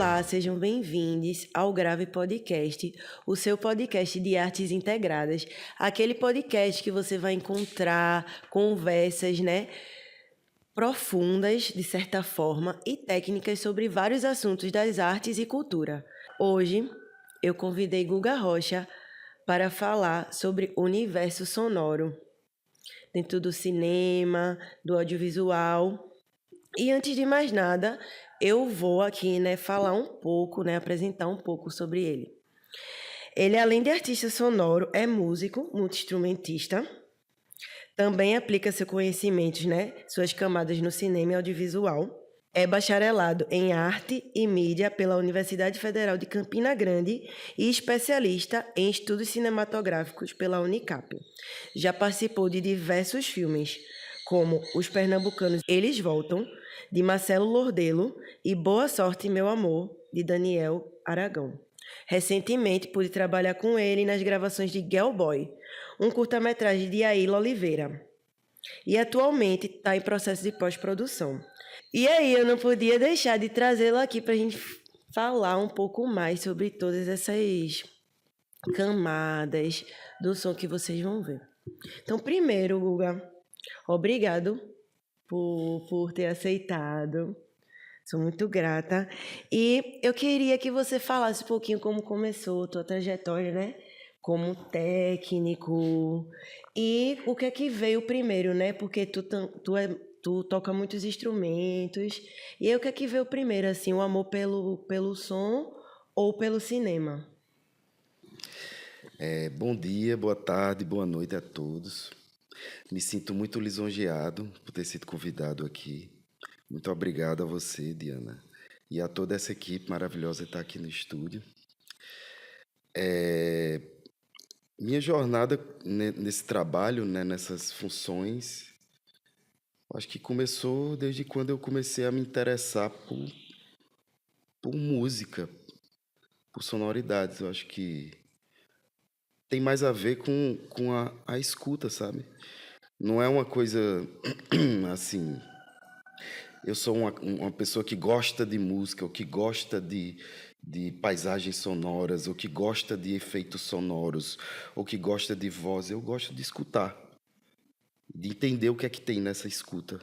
Olá, sejam bem-vindos ao Grave Podcast, o seu podcast de artes integradas. Aquele podcast que você vai encontrar conversas, profundas, de certa forma, e técnicas sobre vários assuntos das artes e cultura. Hoje, eu convidei Guga Rocha para falar sobre o universo sonoro, dentro do cinema, do audiovisual. E antes de mais nada, eu vou aqui, falar um pouco, apresentar um pouco sobre ele. Ele, além de artista sonoro, é músico, multi-instrumentista. Também aplica seus conhecimentos, suas camadas no cinema e audiovisual. É bacharelado em arte e mídia pela Universidade Federal de Campina Grande e especialista em estudos cinematográficos pela Unicap. Já participou de diversos filmes, como Os Pernambucanos Eles Voltam, de Marcelo Lordelo, e Boa Sorte, Meu Amor, de Daniel Aragão. Recentemente, pude trabalhar com ele nas gravações de Girl Boy, um curta-metragem de Aila Oliveira. E atualmente está em processo de pós-produção. E aí, eu não podia deixar de trazê-lo aqui para a gente falar um pouco mais sobre todas essas camadas do som que vocês vão ver. Então, primeiro, Guga, obrigado por ter aceitado. Sou muito grata. E eu queria que você falasse um pouquinho como começou a tua trajetória, como técnico. E o que é que veio primeiro, Porque tu toca muitos instrumentos. E aí, o que é que veio primeiro, assim, o amor pelo som ou pelo cinema? Bom dia, boa tarde, boa noite a todos. Me sinto muito lisonjeado por ter sido convidado aqui. Muito obrigado a você, Diana, e a toda essa equipe maravilhosa que está aqui no estúdio. Minha jornada nesse trabalho, nessas funções, acho que começou desde quando eu comecei a me interessar por música, por sonoridades. Eu acho que tem mais a ver com a escuta, sabe? Não é uma coisa assim. Eu sou uma pessoa que gosta de música, ou que gosta de paisagens sonoras, ou que gosta de efeitos sonoros, ou que gosta de voz. Eu gosto de escutar, de entender o que é que tem nessa escuta,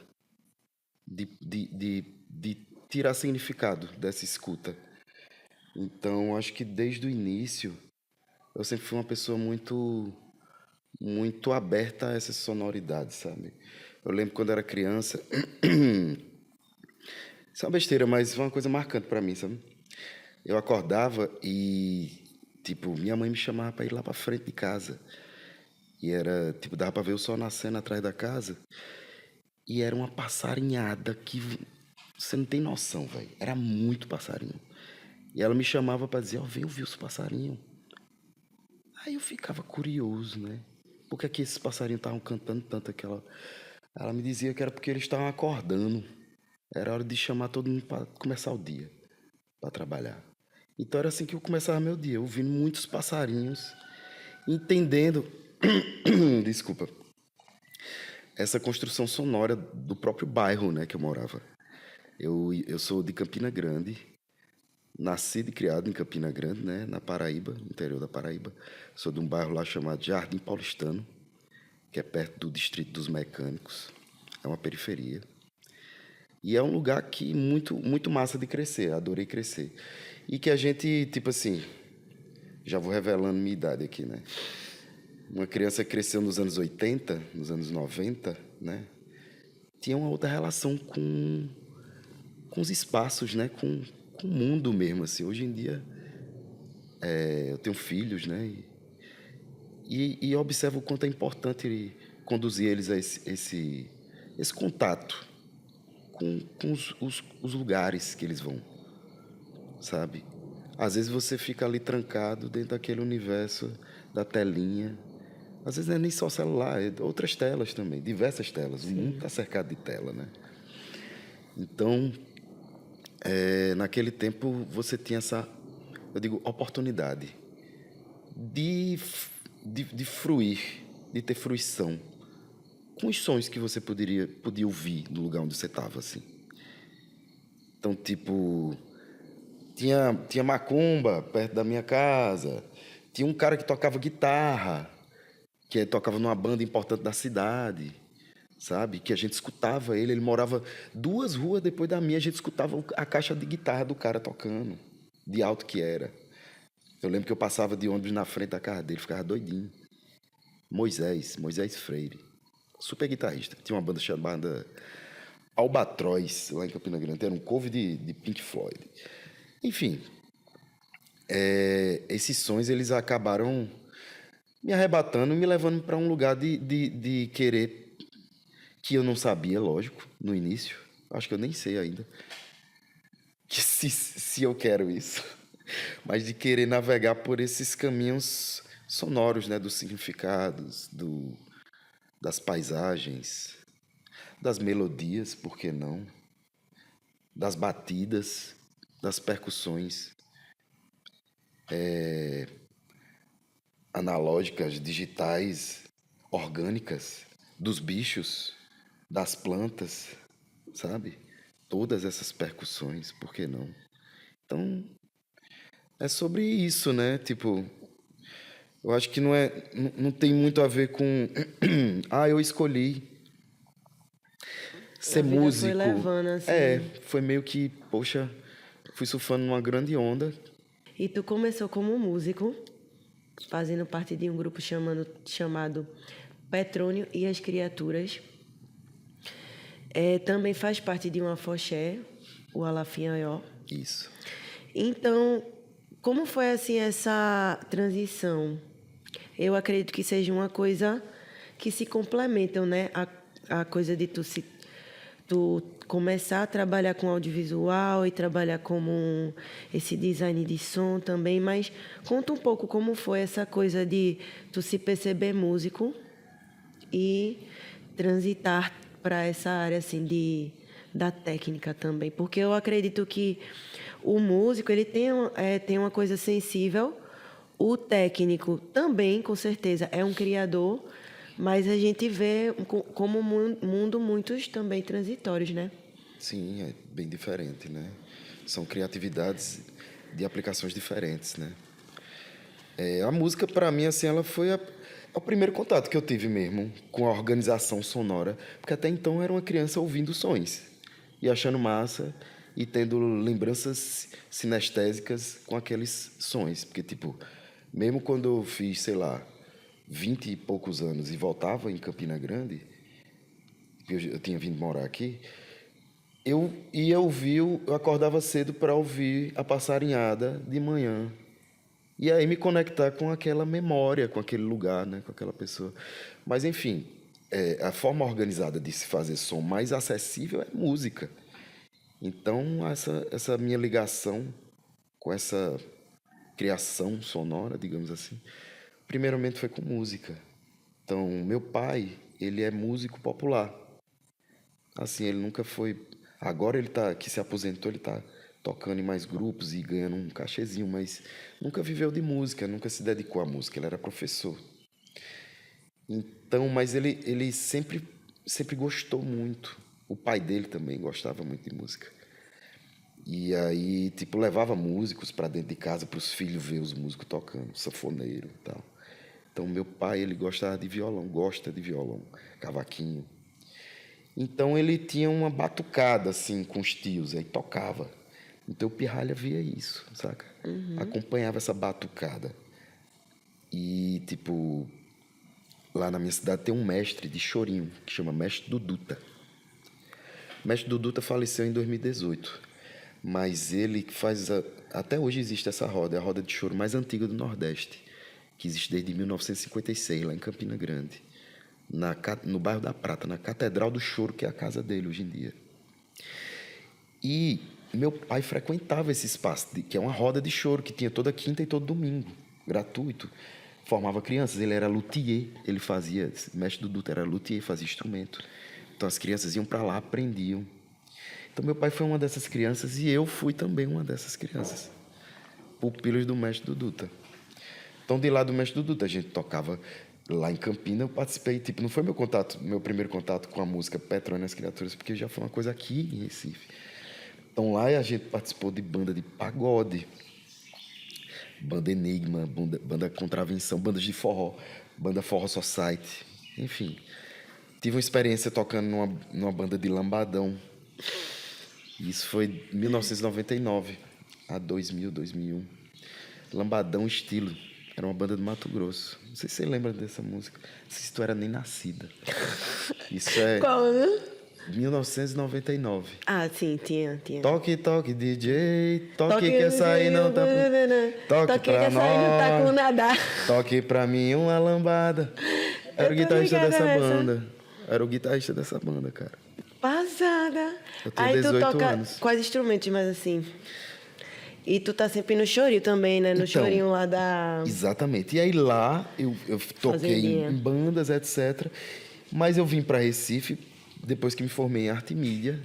de tirar significado dessa escuta. Então, acho que desde o início, eu sempre fui uma pessoa muito aberta a essas sonoridades, sabe? Eu lembro quando era criança. Isso é uma besteira, mas foi uma coisa marcante pra mim, sabe? Eu acordava e, tipo, minha mãe me chamava pra ir lá pra frente de casa. E era, tipo, dava pra ver o sol nascendo atrás da casa. E era uma passarinhada que você não tem noção, velho. Era muito passarinho. E ela me chamava pra dizer, ó, vem ouvir os passarinhos. Aí eu ficava curioso, né? Por que é que esses passarinhos estavam cantando tanto aquela... Ela me dizia que era porque eles estavam acordando. Era hora de chamar todo mundo pra começar o dia, pra trabalhar. Então era assim que eu começava meu dia, ouvindo muitos passarinhos, entendendo, desculpa, essa construção sonora do próprio bairro, que eu morava. Eu sou de Campina Grande, nascido e criado em Campina Grande, na Paraíba, interior da Paraíba. Sou de um bairro lá chamado Jardim Paulistano, que é perto do Distrito dos Mecânicos. É uma periferia. E é um lugar que muito massa de crescer, adorei crescer. E que a gente, tipo assim, já vou revelando minha idade aqui, Uma criança que cresceu nos anos 80, nos anos 90, tinha uma outra relação com os espaços, com o mundo mesmo, assim. Hoje em dia, eu tenho filhos, e observo o quanto é importante conduzir eles a esse contato com os lugares que eles vão, sabe? Às vezes você fica ali trancado dentro daquele universo da telinha. Às vezes não é nem só celular, é outras telas também, diversas telas. Sim. O mundo está cercado de tela, Então, naquele tempo você tinha essa, eu digo, oportunidade de fruir, de ter fruição com os sons que você podia ouvir no lugar onde você estava, assim. Então, tipo, Tinha macumba perto da minha casa. Tinha um cara que tocava guitarra, que tocava numa banda importante da cidade, sabe? Que a gente escutava ele. Ele morava 2 ruas depois da minha. A gente escutava a caixa de guitarra do cara tocando, de alto que era. Eu lembro que eu passava de ônibus na frente da casa dele, ficava doidinho. Moisés Freire, super guitarrista. Tinha uma banda chamada Albatroz, lá em Campina Grande. Era um cover de Pink Floyd. Enfim, esses sons eles acabaram me arrebatando, me levando para um lugar de querer, que eu não sabia, lógico, no início. Acho que eu nem sei ainda que se eu quero isso, mas de querer navegar por esses caminhos sonoros, né, dos significados, das paisagens, das melodias, por que não? Das batidas, das percussões analógicas, digitais, orgânicas, dos bichos, das plantas, sabe? Todas essas percussões, por que não? Então, é sobre isso, né? Tipo, eu acho que não tem muito a ver com eu escolhi A ser vida foi músico. levando, assim. Foi meio que, poxa, fui surfando numa grande onda. E tu começou como músico, fazendo parte de um grupo chamado Petrônio e as Criaturas. Também faz parte de um afoxé, o Alafinhaió. Isso. Então, como foi assim essa transição? Eu acredito que seja uma coisa que se complementam, né? A coisa de tu começar a trabalhar com audiovisual e trabalhar como esse design de som também, mas conta um pouco como foi essa coisa de tu se perceber músico e transitar para essa área assim da técnica também, porque eu acredito que o músico ele tem uma coisa sensível, o técnico também com certeza é um criador, mas a gente vê como mundo muitos também transitórios, né? Sim, é bem diferente, né? São criatividades de aplicações diferentes, né? A música, para mim, assim, ela foi o primeiro contato que eu tive mesmo com a organização sonora, porque até então eu era uma criança ouvindo sons e achando massa e tendo lembranças sinestésicas com aqueles sons, porque, tipo, mesmo quando eu fiz, sei lá, 20 e poucos anos e voltava em Campina Grande, que eu tinha vindo morar aqui, eu ia ouvir, eu acordava cedo para ouvir a passarinhada de manhã. E aí me conectar com aquela memória, com aquele lugar, né, com aquela pessoa. Mas, enfim, a forma organizada de se fazer som mais acessível é música. Então, essa minha ligação com essa criação sonora, digamos assim, primeiramente foi com música. Então, meu pai, ele é músico popular. Assim, ele nunca foi. Agora ele tá, que se aposentou, ele tá tocando em mais grupos e ganhando um cachezinho, mas nunca viveu de música, nunca se dedicou à música, ele era professor. Então, mas ele sempre gostou muito. O pai dele também gostava muito de música. E aí, tipo, levava músicos para dentro de casa para os filhos ver os músicos tocando, sanfoneiro e tal. Então, meu pai, ele gostava de violão, gosta de violão, cavaquinho. Então ele tinha uma batucada assim com os tios, aí tocava. Então o Pirralha via isso, saca? Acompanhava essa batucada. E tipo, lá na minha cidade tem um mestre de chorinho, que chama Mestre Duduta. O Mestre Duduta faleceu em 2018, mas ele faz até hoje existe essa roda, é a roda de choro mais antiga do Nordeste, que existe desde 1956 lá em Campina Grande. No bairro da Prata, na Catedral do Choro, que é a casa dele hoje em dia. E meu pai frequentava esse espaço, que é uma roda de choro, que tinha toda quinta e todo domingo, gratuito. Formava crianças, ele era luthier, ele fazia, o mestre do Dutra era luthier, fazia instrumento. Então as crianças iam para lá, aprendiam. Então meu pai foi uma dessas crianças e eu fui também uma dessas crianças, pupilos do mestre do Dutra. Então de lá do mestre do Dutra a gente tocava. Lá em Campina eu participei, tipo, não foi meu primeiro contato com a música Petrônio e as Criaturas, porque já foi uma coisa aqui em Recife. Então lá a gente participou de banda de pagode, banda Enigma, banda Contravenção, bandas de forró, banda Forró Society, enfim. Tive uma experiência tocando numa banda de lambadão. Isso foi em 1999 a 2000, 2001. Lambadão Estilo. Era uma banda do Mato Grosso. Não sei se você lembra dessa música. Não sei se tu era nem nascida. Isso é Qual, né? 1999. Ah, sim, tinha. Toque, toque, DJ. Toque que essa aí não tá... Toque pra que essa aí não tá com nós. nada. Toque pra mim uma lambada. Era o Eu tô guitarrista ligada dessa nessa. banda. Era o guitarrista dessa banda, cara. Passada. Eu tenho Aí tu 18 toca anos. quais instrumentos, mas assim... E tu tá sempre no chorinho também, né? No Então, chorinho lá da... Exatamente. E aí lá eu toquei Fazendinha. em bandas, etc. Mas eu vim para Recife depois que me formei em arte e mídia,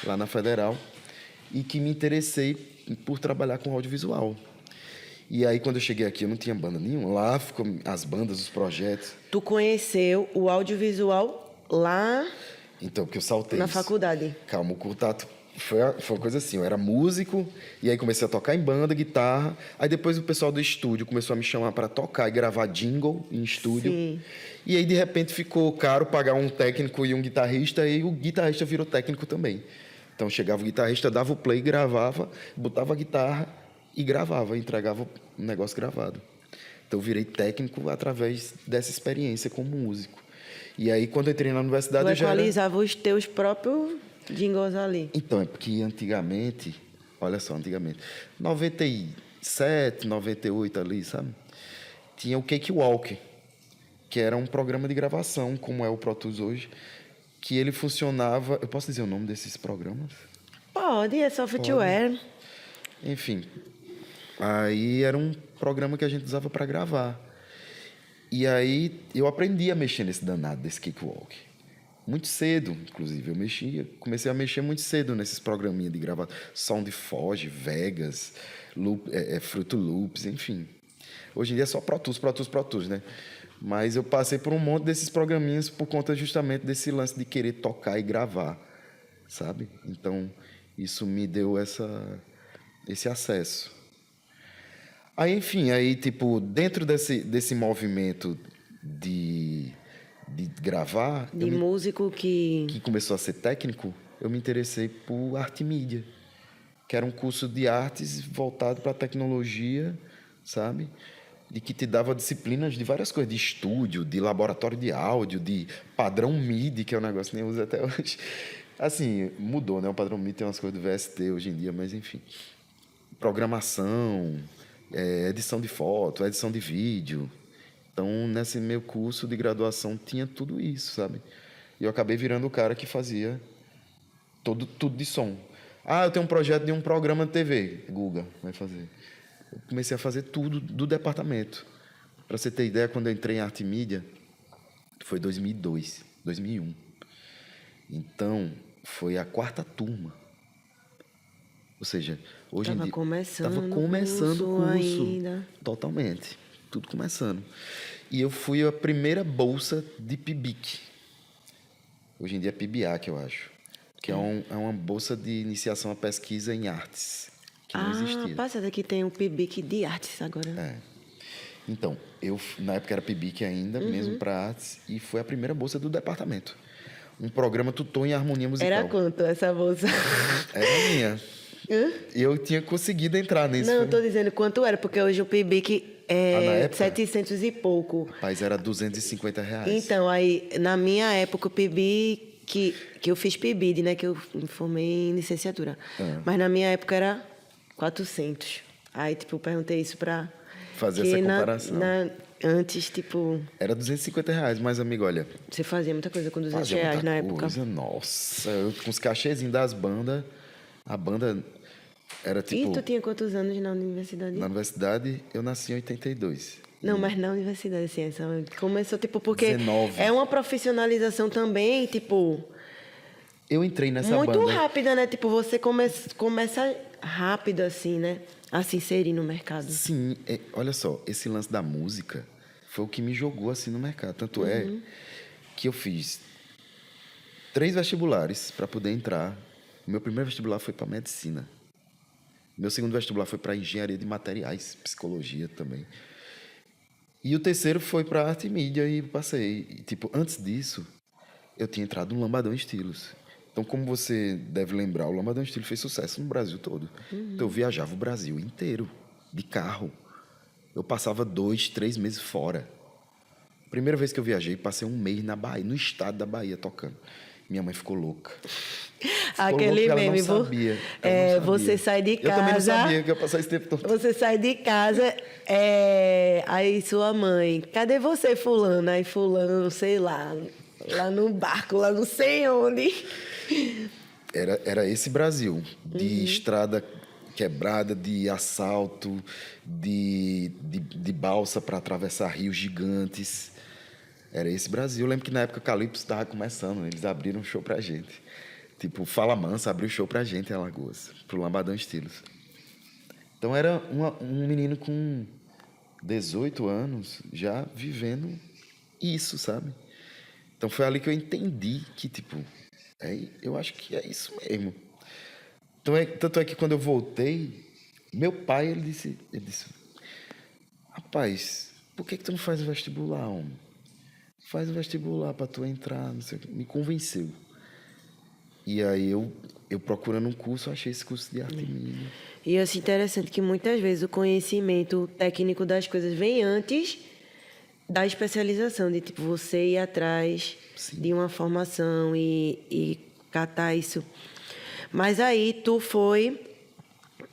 lá na Federal, e que me interessei por trabalhar com audiovisual. E aí, quando eu cheguei aqui, eu não tinha banda nenhuma. Lá ficou as bandas, os projetos. Tu conheceu o audiovisual lá Então, porque eu saltei na isso. faculdade. Calma, o contato foi uma coisa assim. Eu era músico, e aí comecei a tocar em banda, guitarra. Aí depois o pessoal do estúdio começou a me chamar para tocar e gravar jingle em estúdio. Sim. E aí, de repente, ficou caro pagar um técnico e um guitarrista, e o guitarrista virou técnico também. Então, chegava o guitarrista, dava o play, gravava, botava a guitarra e gravava, entregava o negócio gravado. Então, eu virei técnico através dessa experiência como músico. E aí, quando eu entrei na universidade, Tu eu já era... equalizava os teus próprios jingles ali. Então, é porque antigamente, olha só, antigamente, 97, 98 ali, sabe? Tinha o Cakewalk, que era um programa de gravação, como é o Pro Tools hoje, que ele funcionava... Eu posso dizer o nome desses programas? Pode, é software. Enfim, aí era um programa que a gente usava para gravar. E aí eu aprendi a mexer nesse danado desse Cakewalk. Muito cedo, inclusive. Comecei a mexer muito cedo nesses programinhas de gravar. SoundForge, Vegas, Fruit Loops, enfim. Hoje em dia é só Pro Tools, né? Mas eu passei por um monte desses programinhas por conta justamente desse lance de querer tocar e gravar, sabe? Então, isso me deu esse acesso. Aí, enfim, tipo, dentro desse movimento de gravar, De músico que começou a ser técnico, eu me interessei por arte e mídia, que era um curso de artes voltado para a tecnologia, sabe? De que te dava disciplinas de várias coisas, de estúdio, de laboratório de áudio, de padrão MIDI, que é um negócio que nem usa até hoje. Assim, mudou, né? O padrão MIDI tem umas coisas do VST hoje em dia, mas enfim. Programação, edição de foto, edição de vídeo. Então, nesse meu curso de graduação, tinha tudo isso, sabe? E eu acabei virando o cara que fazia tudo de som. Ah, eu tenho um projeto de um programa de TV. Guga vai fazer. Eu comecei a fazer tudo do departamento. Para você ter ideia, quando eu entrei em arte e mídia, foi 2002, 2001. Então, foi a 4ª turma. Ou seja, hoje em dia... Estava começando o curso ainda. Totalmente. Tudo começando. E eu fui a primeira bolsa de PIBIC. Hoje em dia é PIBIAC, eu acho. Que é uma bolsa de iniciação à pesquisa em artes, que não existia. Passa daqui tem um PIBIC de artes agora. É. Então, eu na época era PIBIC ainda, mesmo para artes, e foi a primeira bolsa do departamento. Um programa tutor em harmonia musical. Era quanto essa bolsa? Era minha. Eu tinha conseguido entrar nisso. Não, eu tô dizendo quanto era, porque hoje o PIBIC na é época? 700 e pouco. Rapaz, era R$250. Então, aí, na minha época, o PIBIC, que eu fiz PIBID, né? Que eu me formei em licenciatura. Mas na minha época era 400. Aí, tipo, eu perguntei isso pra... Fazer essa comparação. Antes, tipo... Era R$250, mas, amigo, olha... Você fazia muita coisa com R$200 fazia muita na época. coisa, nossa. Eu, com os cachezinhos das bandas, a banda era tipo... E tu tinha quantos anos na universidade? Na universidade, eu nasci em 82. Não, mas na universidade, assim, essa começou, tipo, porque 19. é uma profissionalização também, tipo... Eu entrei nessa muito banda... rápida, né? Tipo, você começa rápido, assim, né? A se inserir no mercado. Sim, olha só, esse lance da música foi o que me jogou assim no mercado. Tanto é que eu fiz 3 vestibulares para poder entrar O meu primeiro vestibular foi para medicina. Meu segundo vestibular foi para engenharia de materiais, psicologia também. E o terceiro foi para arte e mídia e passei. E, tipo, antes disso, eu tinha entrado no Lambadão Estilos. Então, como você deve lembrar, o Lambadão Estilos fez sucesso no Brasil todo. Então, eu viajava o Brasil inteiro, de carro. Eu passava 2, 3 meses fora. Primeira vez que eu viajei, passei um mês na Bahia, no estado da Bahia, tocando. Minha mãe ficou louca. Aquele Ela meme, não sabia. Ela não sabia. você sai de casa. Eu também não sabia que ia passar esse tempo todo. Você sai de casa, aí sua mãe, cadê você, fulano? Aí fulano, sei lá no barco, lá não sei onde. Era esse Brasil, de estrada quebrada, de assalto, de balsa para atravessar rios gigantes. Era esse Brasil. Eu lembro que na época o Calypso estava começando, eles abriram um show pra gente. Tipo, Fala Mansa abriu show pra gente em Alagoas, pro Lambadão Estilos. Então era um menino com 18 anos já vivendo isso, sabe? Então foi ali que eu entendi que, tipo, eu acho que é isso mesmo. Então tanto é que quando eu voltei, meu pai, ele disse, rapaz, por que tu não faz o vestibular, homem? Faz o vestibular para tu entrar, não sei o quê. Me convenceu. E aí eu procurando um curso, achei esse curso de arte e mídia. E eu acho interessante que muitas vezes o conhecimento técnico das coisas vem antes da especialização, de tipo, você ir atrás de uma formação e catar isso. Mas aí tu foi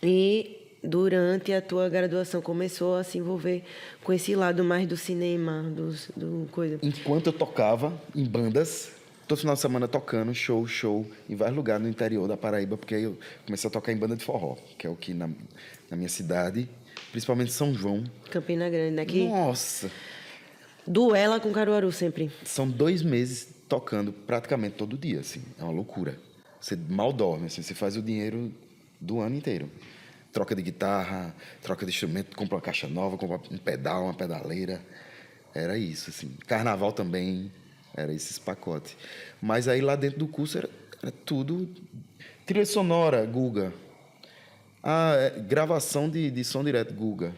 e durante a tua graduação começou a se envolver com esse lado mais do cinema, do coisa. Enquanto eu tocava em bandas, todo final de semana tocando, show, em vários lugares no interior da Paraíba, porque aí eu comecei a tocar em banda de forró, que é o que na minha cidade, principalmente São João. Campina Grande, né? Que Nossa! duela com Caruaru sempre. São 2 meses tocando praticamente todo dia, assim. É uma loucura. Você mal dorme, assim. Você faz o dinheiro do ano inteiro. Troca de guitarra, troca de instrumento, compra uma caixa nova, compra um pedal, uma pedaleira. Era isso, assim. Carnaval também, era esses pacotes. Mas aí lá dentro do curso era tudo... Trilha sonora, Guga. Gravação de som direto, Guga.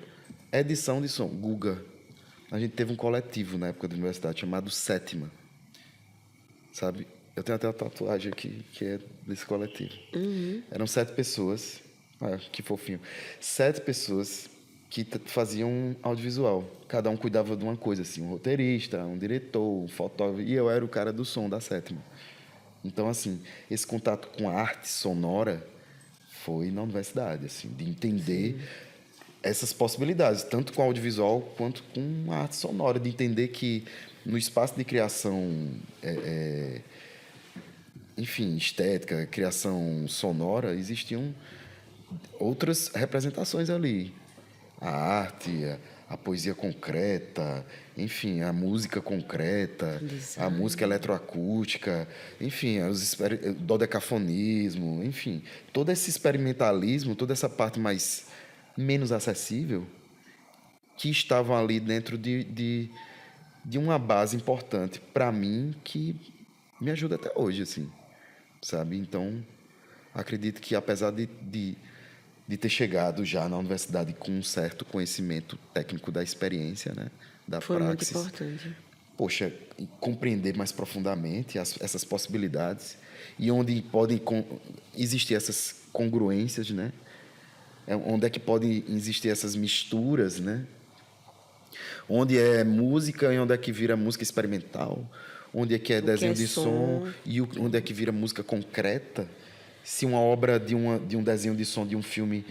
Edição de som, Guga. A gente teve um coletivo na época da universidade chamado Sétima. Sabe? Eu tenho até uma tatuagem aqui que é desse coletivo. Eram 7 pessoas. Que fofinho. 7 pessoas que faziam audiovisual. Cada um cuidava de uma coisa, assim. Um roteirista, um diretor, um fotógrafo. E eu era o cara do som da Sétima. Então, assim, esse contato com a arte sonora foi na universidade, assim, de entender essas possibilidades, tanto com audiovisual quanto com a arte sonora, de entender que no espaço de criação, enfim, estética, criação sonora, existiam outras representações ali. A arte, a poesia concreta, enfim, a música concreta, a música eletroacústica, enfim, dodecafonismo, enfim, todo esse experimentalismo, toda essa parte mais menos acessível que estavam ali dentro de uma base importante para mim que me ajuda até hoje, assim, sabe? Então, acredito que apesar de ter chegado já na universidade com um certo conhecimento técnico da experiência, né? Da Foi praxis. muito importante. Poxa, compreender mais profundamente essas possibilidades e onde podem existir essas congruências, né? Onde é que podem existir essas misturas, né? Onde é música e onde é que vira música experimental, onde é que é desenho de som e onde é que vira música concreta. Se uma obra de um desenho de som de um filme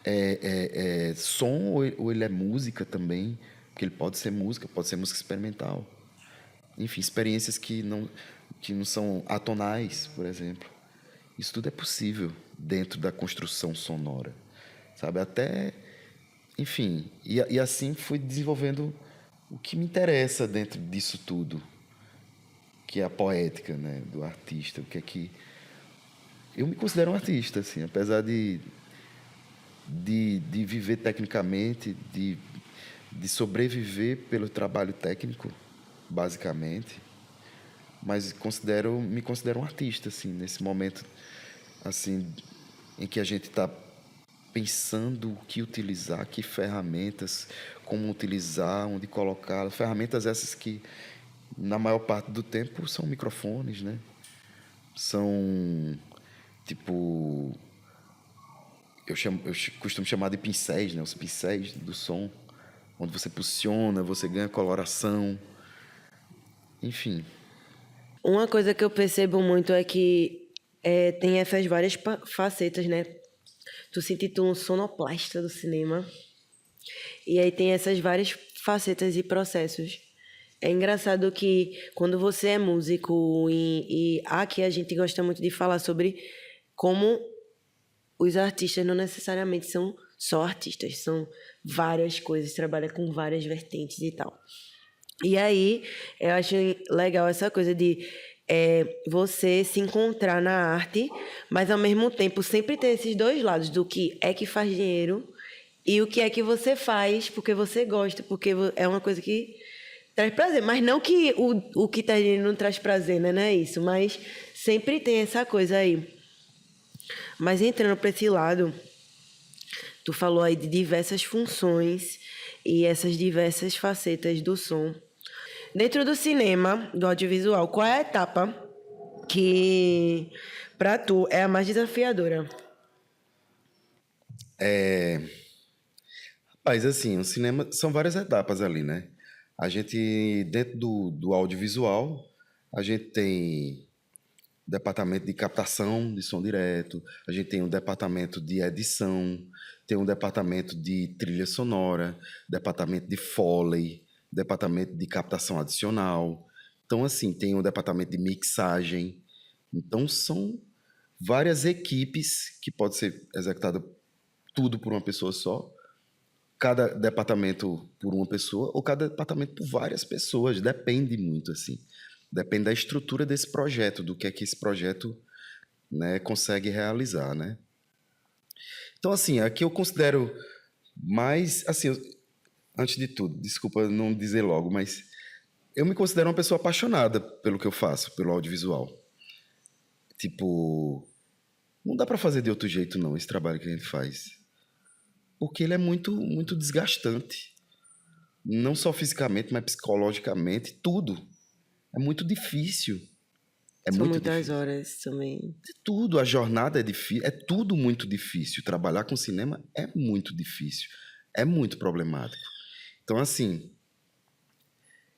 é som ou ele é música também, porque ele pode ser música experimental. Enfim, experiências que não são atonais, por exemplo. Isso tudo é possível dentro da construção sonora, sabe? Até, enfim, e assim fui desenvolvendo o que me interessa dentro disso tudo, que é a poética, né, do artista, o que é que eu me considero um artista, assim, apesar de viver tecnicamente, de sobreviver pelo trabalho técnico, basicamente, mas me considero um artista, assim, nesse momento. assim, em que a gente está pensando o que utilizar, que ferramentas, como utilizar, onde colocar. Ferramentas essas que, na maior parte do tempo, são microfones, né? São, tipo, eu costumo chamar de pincéis, né? Os pincéis do som, onde você posiciona, você ganha coloração, enfim. Uma coisa que eu percebo muito é que tem essas várias facetas, né? Tu se intitula um sonoplasta do cinema. E aí tem essas várias facetas e processos. É engraçado que quando você é músico e aqui a gente gosta muito de falar sobre como os artistas não necessariamente são só artistas, são várias coisas, trabalha com várias vertentes e tal. E aí eu acho legal essa coisa de você se encontrar na arte, mas ao mesmo tempo sempre ter esses dois lados do que é que faz dinheiro e o que é que você faz porque você gosta, porque é uma coisa que traz prazer. Mas não que o que tá dinheiro não traz prazer, né? Não é isso. Mas sempre tem essa coisa aí. Mas entrando para esse lado, tu falou aí de diversas funções e essas diversas facetas do som. Dentro do cinema, do audiovisual, qual é a etapa que para tu é a mais desafiadora? Mas assim, o cinema são várias etapas ali, né? A gente, dentro do audiovisual, a gente tem departamento de captação de som direto, a gente tem um departamento de edição, tem um departamento de trilha sonora, departamento de Foley, departamento de captação adicional. Então, assim, tem um departamento de mixagem. Então, são várias equipes que pode ser executada tudo por uma pessoa só, cada departamento por uma pessoa ou cada departamento por várias pessoas. Depende muito, assim. Depende da estrutura desse projeto, do que é que esse projeto, né, consegue realizar, né? Então, assim, aqui eu considero mais, assim, antes de tudo, desculpa não dizer logo, mas eu me considero uma pessoa apaixonada pelo que eu faço, pelo audiovisual. Tipo, não dá para fazer de outro jeito, não, esse trabalho que a gente faz. Porque ele é muito, muito desgastante. Não só fisicamente, mas psicologicamente, tudo. É muito difícil. É São muito muitas difícil. horas também. Tudo, a jornada é difícil, é tudo muito difícil. Trabalhar com cinema é muito difícil, é muito problemático. Então, assim,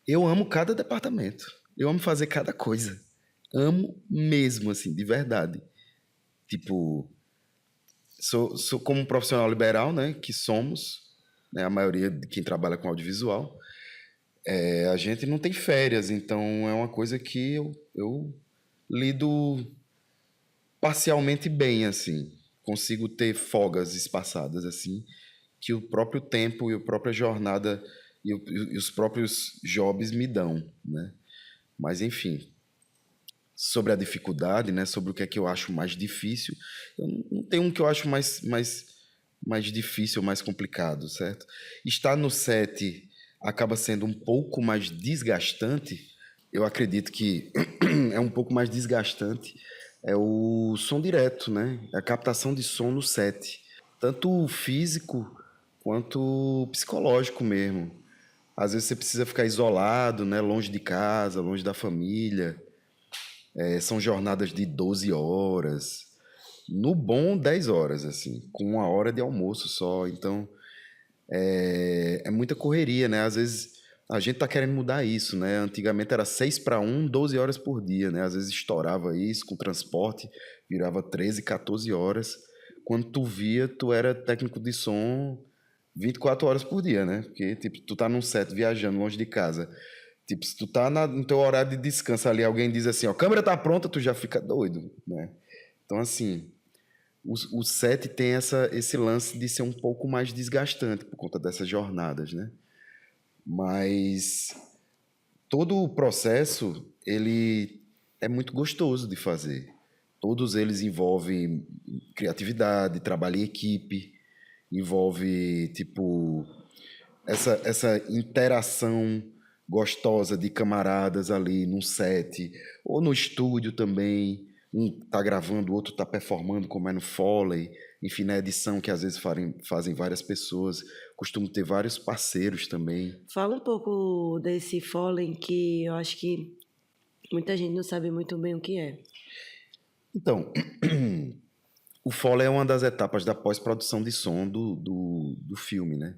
eu amo cada departamento, eu amo fazer cada coisa. Amo mesmo, assim, de verdade. Tipo, sou como um profissional liberal, né, que somos, né, a maioria de quem trabalha com audiovisual, a gente não tem férias, então é uma coisa que eu lido parcialmente bem, assim. Consigo ter folgas espaçadas, assim, que o próprio tempo e a própria jornada e os próprios jobs me dão, né? Mas, enfim, sobre a dificuldade, né? Sobre o que é que eu acho mais difícil, eu não tenho um que eu acho mais difícil, mais complicado, certo? Estar no set acaba sendo um pouco mais desgastante. Eu acredito que é um pouco mais desgastante é o som direto, né? A captação de som no set, tanto físico quanto psicológico mesmo. Às vezes você precisa ficar isolado, né? Longe de casa, longe da família. São jornadas de 12 horas. No bom, 10 horas, assim, com uma hora de almoço só. Então, é muita correria, né? Às vezes a gente tá querendo mudar isso, né? Antigamente era 6 para 1, 12 horas por dia, né? Às vezes estourava isso com transporte, virava 13, 14 horas. Quando tu via, tu era técnico de som 24 horas por dia, né? Porque, tipo, tu tá num set viajando longe de casa. Tipo, se tu tá no teu horário de descanso ali, alguém diz assim, ó, câmera tá pronta, tu já fica doido, né? Então, assim, o set tem esse lance de ser um pouco mais desgastante por conta dessas jornadas, né? Mas todo o processo, ele é muito gostoso de fazer. Todos eles envolvem criatividade, trabalho em equipe, envolve, tipo, essa interação gostosa de camaradas ali no set, ou no estúdio também, um tá gravando, o outro tá performando, como é no Foley. Enfim, na edição, que às vezes fazem várias pessoas. Costumo ter vários parceiros também. Fala um pouco desse Fallen, que eu acho que muita gente não sabe muito bem o que é. Então, o Foley é uma das etapas da pós-produção de som do filme, né?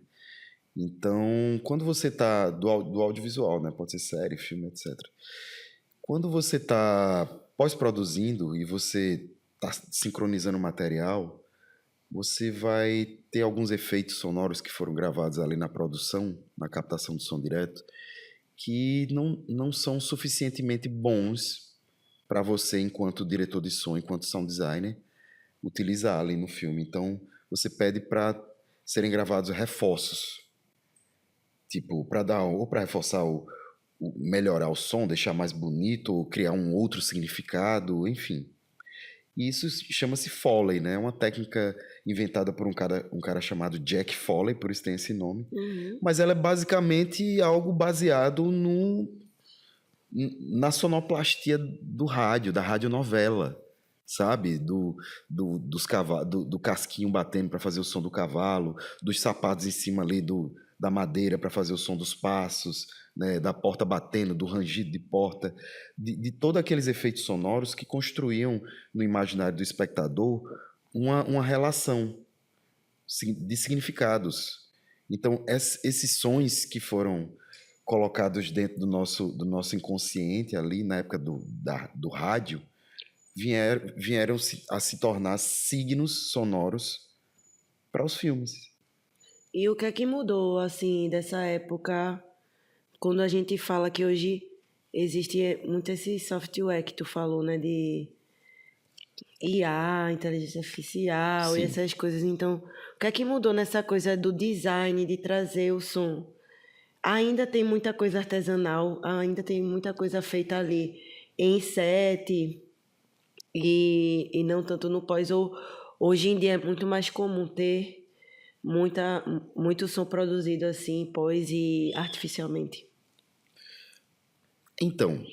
Então, quando você está do audiovisual, né? Pode ser série, filme, etc. Quando você está pós-produzindo e você está sincronizando o material, você vai ter alguns efeitos sonoros que foram gravados ali na produção, na captação do som direto, que não são suficientemente bons para você, enquanto diretor de som, enquanto sound designer, utilizar ali no filme. Então, você pede para serem gravados reforços. Tipo, para reforçar melhorar o som, deixar mais bonito, ou criar um outro significado, enfim. E isso chama-se Foley, né? É uma técnica inventada por um cara chamado Jack Foley, por isso tem esse nome. Mas ela é basicamente algo baseado na sonoplastia do rádio, da radionovela, sabe? Do casquinho batendo para fazer o som do cavalo, dos sapatos em cima ali da madeira para fazer o som dos passos, né? Da porta batendo, do rangido de porta, de todos aqueles efeitos sonoros que construíam no imaginário do espectador uma relação de significados. Então, esses sons que foram colocados dentro do nosso inconsciente ali na época do rádio, vieram a se tornar signos sonoros para os filmes. E o que é que mudou, assim, dessa época, quando a gente fala que hoje existe muito esse software que tu falou, né, de IA, inteligência artificial e Sim. essas coisas. Então, o que é que mudou nessa coisa do design, de trazer o som? Ainda tem muita coisa artesanal, ainda tem muita coisa feita ali em set e não tanto no pós. Ou, hoje em dia é muito mais comum ter muito som produzido assim, pós e artificialmente. Então,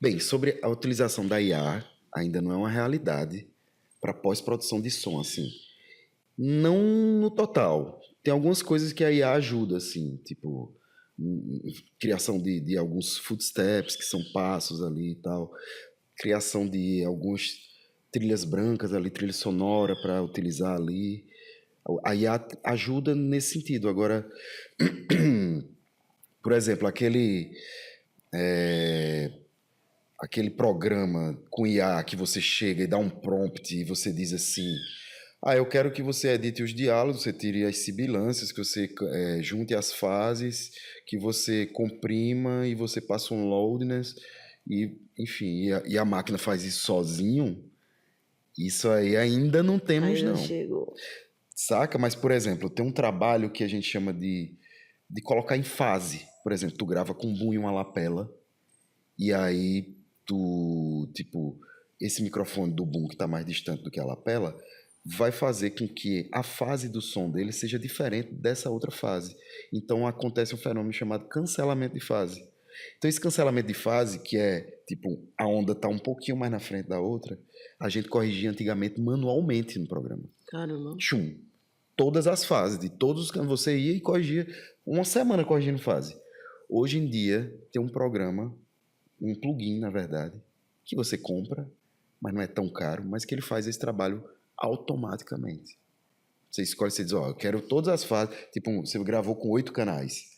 bem, sobre a utilização da IA, ainda não é uma realidade para pós-produção de som, assim. Não no total. Tem algumas coisas que a IA ajuda, assim, tipo criação de alguns footsteps, que são passos ali e tal, criação de algumas trilhas brancas ali, trilha sonora para utilizar ali. A IA ajuda nesse sentido. Agora, por exemplo, aquele programa com IA que você chega e dá um prompt e você diz assim: eu quero que você edite os diálogos, você tire as sibilâncias, que você junte as fases, que você comprima e você passa um loudness, e, enfim, e a máquina faz isso sozinho. Isso aí ainda não temos, Ainda não. chegou. Saca? Mas, por exemplo, tem um trabalho que a gente chama de colocar em fase. Por exemplo, tu grava com um boom e uma lapela, e aí esse microfone do boom que está mais distante do que a lapela vai fazer com que a fase do som dele seja diferente dessa outra fase. Então acontece um fenômeno chamado cancelamento de fase. Então esse cancelamento de fase, que é tipo a onda está um pouquinho mais na frente da outra, a gente corrigia antigamente manualmente no programa. Caramba. Tchum. Todas as fases, de todos os cantos, você ia e corrigia, uma semana corrigindo fase. Hoje em dia tem um programa, um plugin, na verdade, que você compra, mas não é tão caro, mas que ele faz esse trabalho automaticamente. Você escolhe, você diz, eu quero todas as fases. Tipo, você gravou com 8 canais.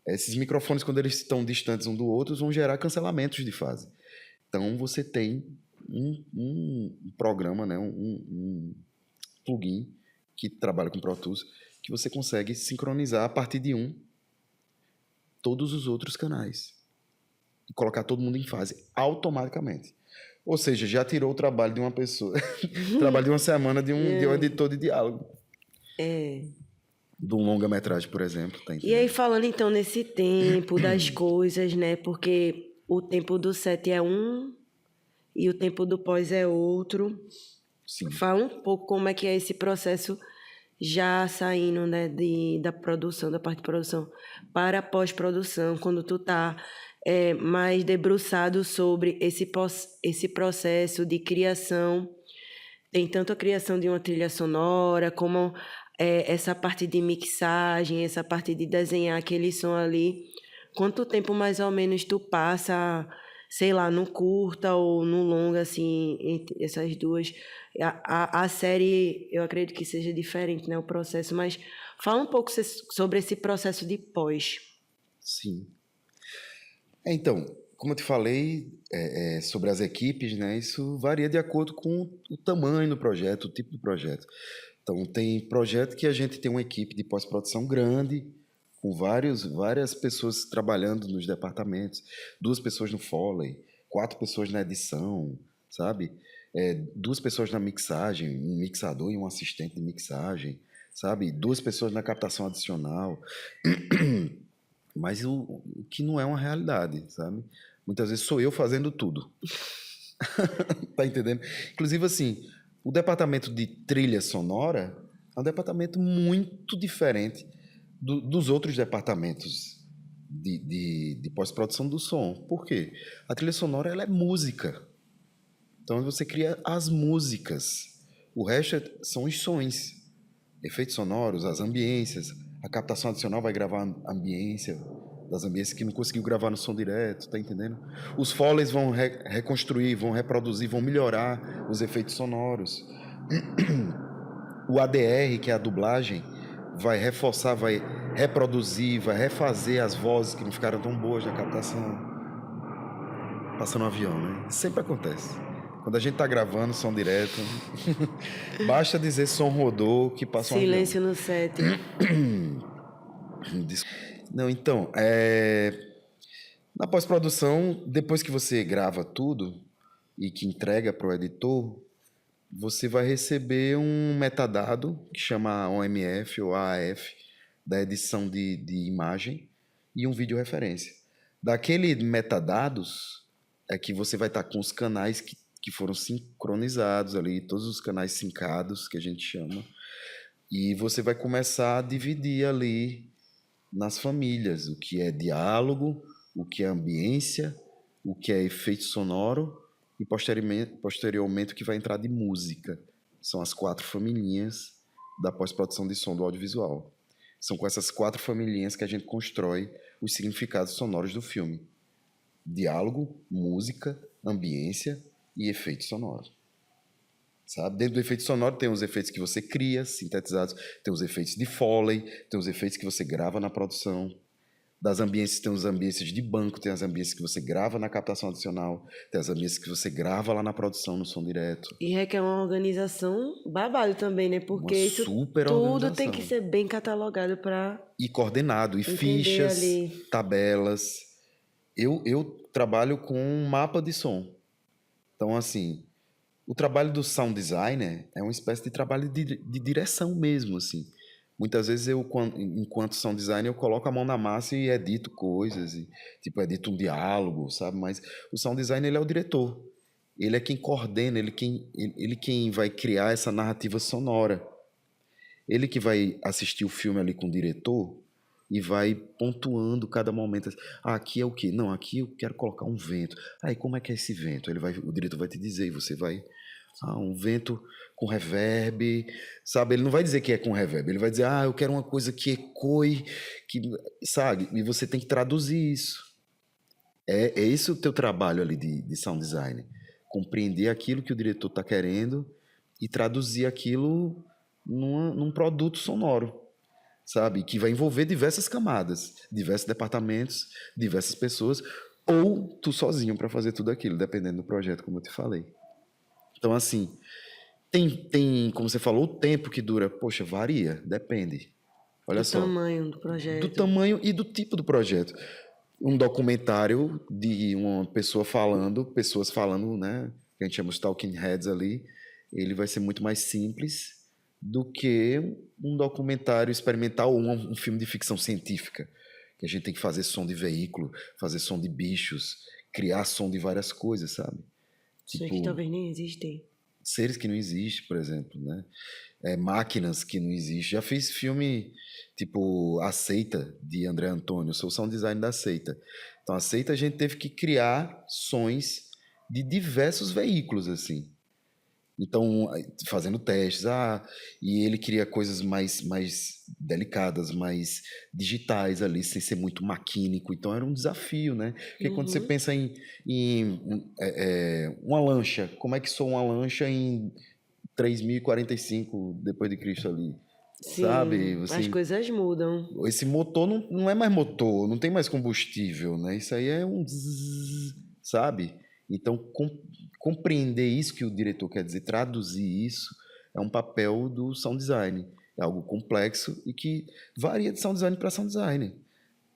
Esses microfones, quando eles estão distantes um do outro, vão gerar cancelamentos de fase. Então, você tem um programa, né, um plugin que trabalha com Pro Tools, que você consegue sincronizar a partir de todos os outros canais. E colocar todo mundo em fase automaticamente. Ou seja, já tirou o trabalho de uma pessoa. Trabalho de uma semana de um editor de diálogo. De um longa-metragem, por exemplo. Tá E aí, falando então nesse tempo das coisas, né? Porque o tempo do set é um e o tempo do pós é outro. Sim. Fala um pouco como é que é esse processo já saindo, né, da produção, da parte de produção, para a pós-produção, quando tu tá mais debruçado sobre esse processo de criação. Tem tanto a criação de uma trilha sonora, como essa parte de mixagem, essa parte de desenhar aquele som ali. Quanto tempo mais ou menos tu passa, sei lá, no curta ou no longa, assim, entre essas duas? A série, eu acredito que seja diferente, né, o processo, mas fala um pouco sobre esse processo de pós. Sim. Então, como eu te falei, sobre as equipes, né? Isso varia de acordo com o tamanho do projeto, o tipo de projeto. Então, tem projeto que a gente tem uma equipe de pós-produção grande, com várias pessoas trabalhando nos departamentos, 2 pessoas no Foley, 4 pessoas na edição, sabe? 2 pessoas na mixagem, um mixador e um assistente de mixagem, sabe? 2 pessoas na captação adicional. Mas o que não é uma realidade, sabe? Muitas vezes sou eu fazendo tudo. Tá entendendo? Inclusive, assim, o departamento de trilha sonora é um departamento muito diferente dos outros departamentos de pós-produção do som. Por quê? A trilha sonora ela é música. Então você cria as músicas. O resto são os sons, efeitos sonoros, as ambiências. A captação adicional vai gravar a ambiência, das ambiências que não conseguiu gravar no som direto, tá entendendo? Os foleys vão reconstruir, vão reproduzir, vão melhorar os efeitos sonoros. O ADR, que é a dublagem, vai reforçar, vai reproduzir, vai refazer as vozes que não ficaram tão boas na captação. Passando um avião, né? Sempre acontece. Quando a gente tá gravando som direto, basta dizer som rodou que passa um avião. Silêncio no set. Não, então, na pós-produção, depois que você grava tudo e que entrega para o editor, você vai receber um metadado que chama OMF ou AAF da edição de imagem e um vídeo referência. Daquele metadados é que você vai estar com os canais que foram sincronizados ali, todos os canais sincados, que a gente chama, e você vai começar a dividir ali nas famílias, o que é diálogo, o que é ambiência, o que é efeito sonoro e posteriormente o que vai entrar de música. São as 4 familhinhas da pós-produção de som do audiovisual. São com essas 4 familhinhas que a gente constrói os significados sonoros do filme. Diálogo, música, ambiência e efeito sonoro. Sabe? Dentro do efeito sonoro tem os efeitos que você cria, sintetizados, tem os efeitos de Foley, tem os efeitos que você grava na produção. Das ambiências tem as ambiências de banco, tem as ambiências que você grava na captação adicional, tem as ambiências que você grava lá na produção, no som direto. E requer uma organização babado também, né? Porque Uma isso super tudo tem organização. que ser bem catalogado para E coordenado, e entender fichas, ali. tabelas. Eu trabalho com um mapa de som. Então, assim, o trabalho do sound designer é uma espécie de trabalho de direção mesmo, assim. Muitas vezes eu, enquanto sound designer, eu coloco a mão na massa e edito coisas, e, tipo, edito um diálogo, sabe? Mas o sound designer, ele é o diretor. Ele é quem coordena, ele quem vai criar essa narrativa sonora. Ele que vai assistir o filme ali com o diretor e vai pontuando cada momento. Ah, aqui é o quê? Não, aqui eu quero colocar um vento. Aí, como é que é esse vento? O diretor vai te dizer e você vai... um vento com reverb, sabe? Ele não vai dizer que é com reverb, ele vai dizer, eu quero uma coisa que ecoe, que, sabe? E você tem que traduzir isso. É esse o teu trabalho ali de sound design. Compreender aquilo que o diretor está querendo e traduzir aquilo num produto sonoro, sabe? Que vai envolver diversas camadas, diversos departamentos, diversas pessoas, ou tu sozinho para fazer tudo aquilo, dependendo do projeto, como eu te falei. Então, assim, tem, como você falou, o tempo que dura, poxa, varia, depende. Olha só. Do tamanho do projeto. Do tamanho e do tipo do projeto. Um documentário de uma pessoa falando, pessoas falando, né? Que a gente chama os talking heads ali, ele vai ser muito mais simples do que um documentário experimental ou um filme de ficção científica, que a gente tem que fazer som de veículo, fazer som de bichos, criar som de várias coisas, sabe? Isso que talvez nem existem. seres que não existem, por exemplo, né? Máquinas que não existem. Já fiz filme tipo A Seita, de André Antônio. Eu sou o sound design da Seita. Então, a Seita a gente teve que criar sons de diversos veículos, assim. Então, fazendo testes, e ele queria coisas mais delicadas, mais digitais ali, sem ser muito maquínico. Então, era um desafio, né? Porque quando você Uhum. pensa em uma lancha, como é que soa uma lancha em 3045 depois de Cristo ali? Sabe? Sim, as Assim, coisas mudam. esse motor não é mais motor, não tem mais combustível, né? Isso aí é um zzz, sabe? Então, compreender isso que o diretor quer dizer, traduzir isso, é um papel do sound design. É algo complexo e que varia de sound design para sound design.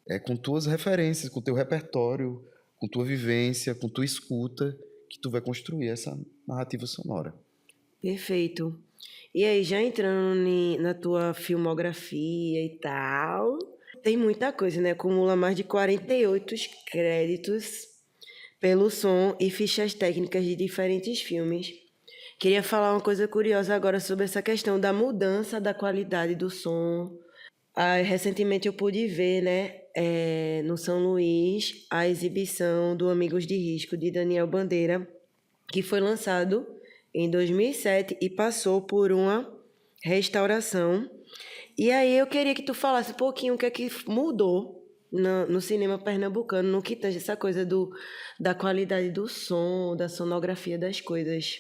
É com tuas referências, com teu repertório, com tua vivência, com tua escuta, que tu vai construir essa narrativa sonora. Perfeito. E aí, já entrando na tua filmografia e tal, tem muita coisa, né? Acumula mais de 48 créditos pelo som e fichas técnicas de diferentes filmes. Queria falar uma coisa curiosa agora sobre essa questão da mudança da qualidade do som. Recentemente eu pude ver, né, no São Luís, a exibição do Amigos de Risco de Daniel Bandeira, que foi lançado em 2007 e passou por uma restauração. E aí eu queria que tu falasse um pouquinho o que é que mudou no cinema pernambucano, no que tange essa coisa da qualidade do som, da sonografia das coisas.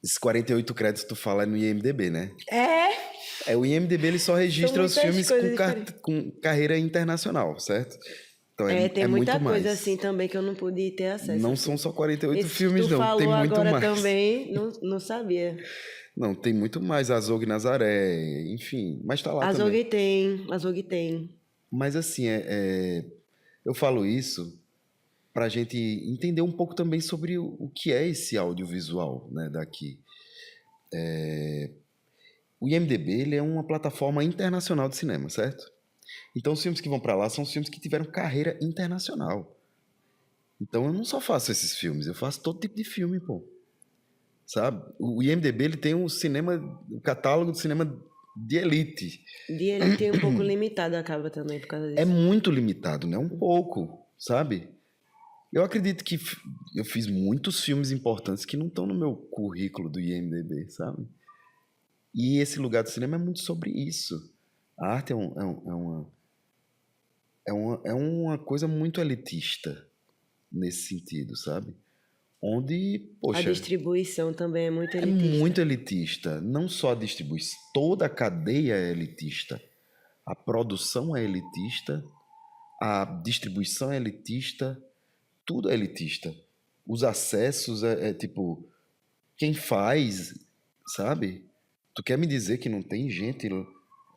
Esses 48 créditos que tu fala é no IMDb, né? É, O IMDb ele só são registra os muitas filmes com, coisas diferentes. com carreira internacional, certo? Então Tem é muito muita coisa assim mais. também que eu não pude ter acesso, Não são assim. só 48 Esses que filmes, tu não. Tem falou muito agora mais. também, não sabia. Não, tem muito mais. Azougue Nazaré, enfim. Mas tá lá também. Azog tem. Mas assim, eu falo isso para a gente entender um pouco também sobre o que é esse audiovisual, né, daqui. O IMDb ele é uma plataforma internacional de cinema, certo? Então, os filmes que vão para lá são os filmes que tiveram carreira internacional. Então, eu não só faço esses filmes, eu faço todo tipo de filme, pô. Sabe? O IMDb ele tem o catálogo de cinema de elite. De ele tem um pouco limitado, acaba também por causa É disso. muito limitado, né? Um pouco, sabe? Eu acredito que eu fiz muitos filmes importantes que não estão no meu currículo do IMDb, sabe? E esse lugar do cinema é muito sobre isso. A arte é uma coisa muito elitista nesse sentido, sabe? Onde, A poxa, distribuição também é muito é elitista. muito elitista. Não só a distribuição, toda a cadeia é elitista. A produção é elitista, a distribuição é elitista, tudo é elitista. Os acessos é tipo, quem faz, sabe? Tu quer me dizer que não tem gente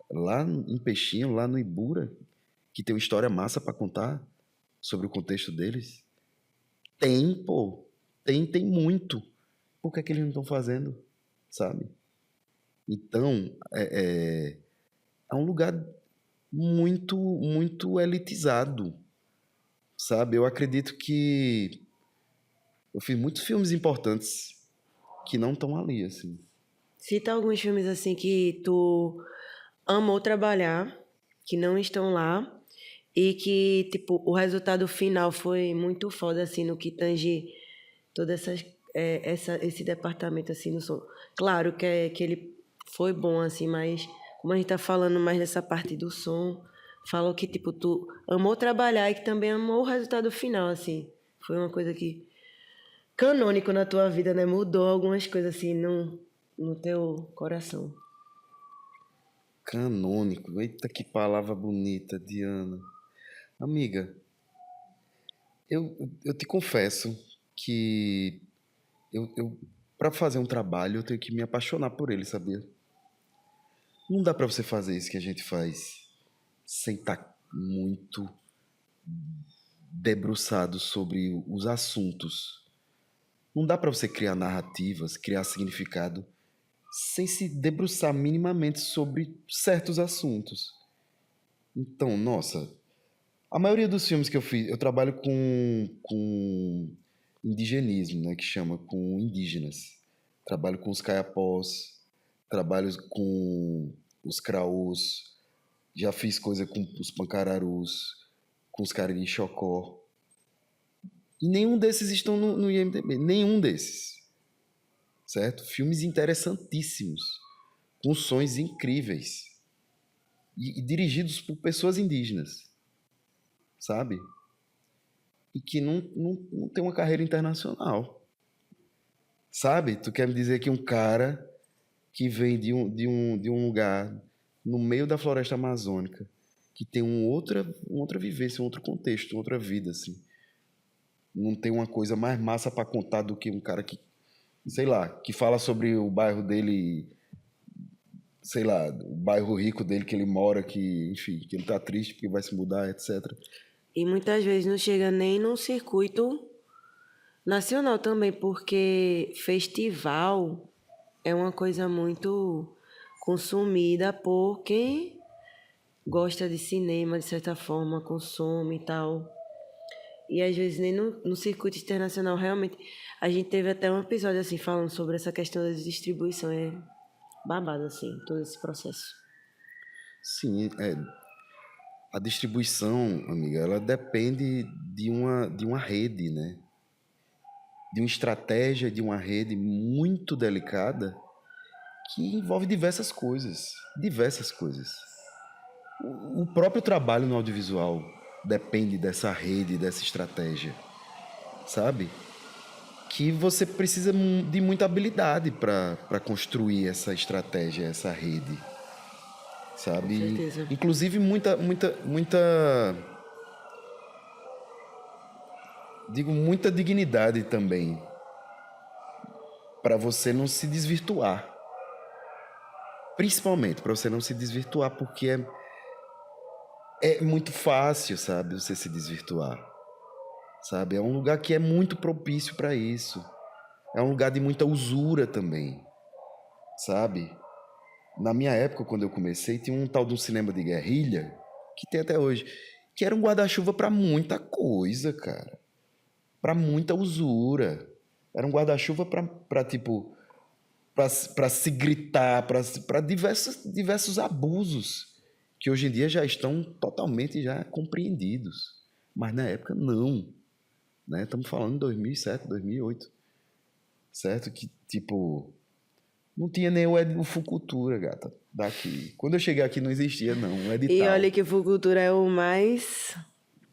lá em Peixinho, lá no Ibura, que tem uma história massa pra contar sobre o contexto deles? Tem, pô. Tem muito. Por que é que eles não estão fazendo, sabe? Então, é um lugar muito elitizado, sabe? Eu acredito que eu fiz muitos filmes importantes que não estão ali, assim. Cita alguns filmes assim que tu amou trabalhar, que não estão lá, e que, tipo, o resultado final foi muito foda, assim, no que tange todo esse departamento, assim, no som. Claro que ele foi bom, assim, mas como a gente tá falando mais dessa parte do som, falou que, tipo, tu amou trabalhar e que também amou o resultado final, assim. Foi uma coisa que... Canônico na tua vida, né? Mudou algumas coisas, assim, no teu coração. Canônico. Eita, que palavra bonita, Diana. Amiga, eu te confesso que eu para fazer um trabalho eu tenho que me apaixonar por ele, sabia? Não dá pra você fazer isso que a gente faz sem estar muito debruçado sobre os assuntos. Não dá pra você criar narrativas, criar significado sem se debruçar minimamente sobre certos assuntos. Então, nossa, a maioria dos filmes que eu fiz, eu trabalho com indigenismo, né, que chama com indígenas. trabalho com os caiapós, trabalho com os craôs, já fiz coisa com os pancararus, com os cariri chocó. E nenhum desses estão no IMDb, nenhum desses, certo? Filmes interessantíssimos, com sons incríveis e dirigidos por pessoas indígenas, sabe? E que não tem uma carreira internacional, sabe? Tu quer me dizer que um cara que vem de um lugar no meio da floresta amazônica, que tem uma outra vivência, um outro contexto, uma outra vida, assim, não tem uma coisa mais massa para contar do que um cara que, sei lá, que fala sobre o bairro dele, sei lá, o bairro rico dele que ele mora, que, enfim, que ele tá triste porque vai se mudar, etc. E muitas vezes não chega nem no circuito nacional também, porque festival é uma coisa muito consumida por quem gosta de cinema, de certa forma, consome e tal. E às vezes nem no circuito internacional, realmente. A gente teve até um episódio assim, falando sobre essa questão da distribuição. É babado, assim, todo esse processo. Sim, a distribuição, amiga, ela depende de uma rede, né? De uma estratégia, de uma rede muito delicada que envolve diversas coisas. Diversas coisas. O próprio trabalho no audiovisual depende dessa rede, dessa estratégia, sabe? Que você precisa de muita habilidade para construir essa estratégia, essa rede, Com sabe? certeza. Inclusive muita dignidade também para você não se desvirtuar. Principalmente para você não se desvirtuar, porque é muito fácil, sabe, você se desvirtuar. Sabe? É um lugar que é muito propício para isso. É um lugar de muita usura também, sabe? Na minha época, quando eu comecei, tinha um tal de um cinema de guerrilha, que tem até hoje, que era um guarda-chuva para muita coisa, cara. Para muita usura. Era um guarda-chuva para tipo, para se gritar, para diversos abusos que hoje em dia já estão totalmente já compreendidos. Mas na época não, né? Estamos falando de 2007, 2008, certo? Que tipo não tinha nem o Fucultura, gata, daqui. Quando eu cheguei aqui não existia não, um E olha edital. que Fucultura é o mais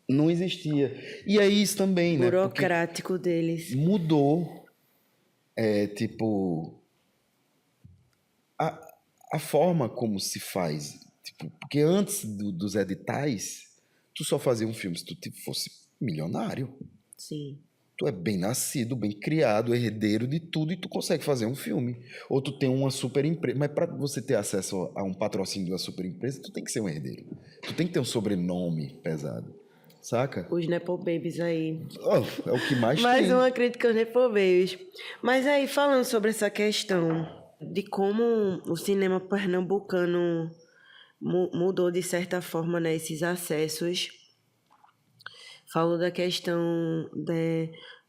Não existia. E é isso também, né? Porque burocrático deles. mudou, tipo, a, a forma como se faz. Tipo, porque antes dos editais, tu só fazia um filme se tu fosse milionário. Sim. Tu é bem nascido, bem criado, herdeiro de tudo e tu consegue fazer um filme. Ou tu tem uma super empresa. Mas para você ter acesso a um patrocínio de uma super empresa, tu tem que ser um herdeiro. Tu tem que ter um sobrenome pesado. Saca? Os Nepo Babies aí. Oh, é o que mais Mais tem. uma crítica aos Nepo Babies. Mas aí, falando sobre essa questão de como o cinema pernambucano mudou de certa forma, né, esses acessos. Falou da questão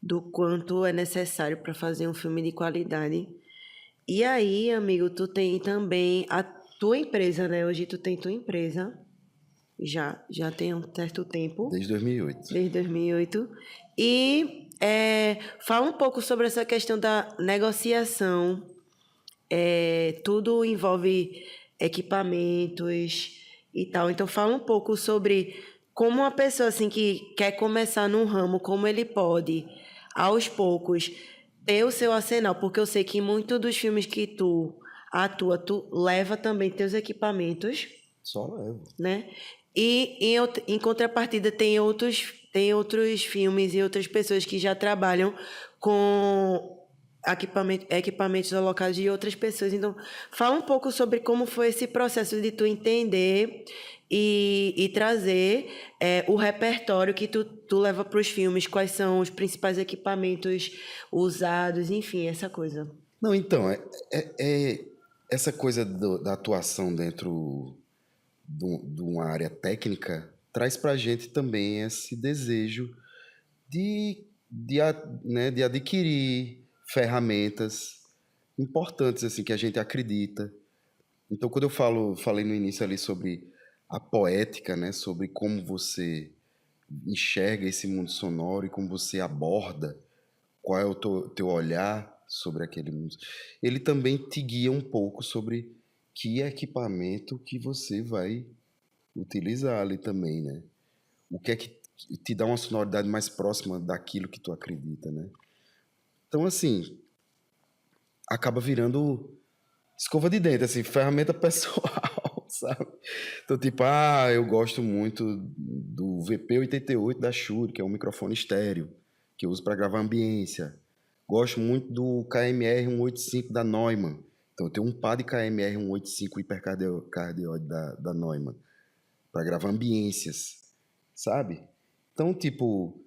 do quanto é necessário para fazer um filme de qualidade. E aí, amigo, tu tem também a tua empresa, né? Hoje tu tem tua empresa. Já tem um certo tempo. Desde 2008. Desde 2008. E fala um pouco sobre essa questão da negociação. Tudo envolve equipamentos e tal. Então, fala um pouco sobre como uma pessoa assim que quer começar num ramo, como ele pode, aos poucos, ter o seu arsenal. Porque eu sei que em muitos dos filmes que tu atua, tu leva também teus equipamentos, Só levo. né? E em contrapartida tem outros filmes e outras pessoas que já trabalham com equipamentos alocados de outras pessoas. Então, fala um pouco sobre como foi esse processo de tu entender e trazer o repertório que tu leva para os filmes, quais são os principais equipamentos usados, enfim, essa coisa. Não, então, essa coisa da atuação dentro de uma área técnica traz pra gente também esse desejo de adquirir ferramentas, importantes, assim, que a gente acredita. Então, quando eu falei no início ali sobre a poética, né, sobre como você enxerga esse mundo sonoro e como você aborda, qual é o teu olhar sobre aquele mundo, ele também te guia um pouco sobre que equipamento que você vai utilizar ali também, né? O que é que te dá uma sonoridade mais próxima daquilo que tu acredita, né? Então, assim, acaba virando escova de dente, assim, ferramenta pessoal, sabe? Então, tipo, eu gosto muito do VP88 da Shure, que é um microfone estéreo, que eu uso para gravar ambiência. Gosto muito do KMR 185 da Neumann. Então, eu tenho um par de KMR 185 hipercardioide da Neumann para gravar ambiências, sabe? Então, tipo,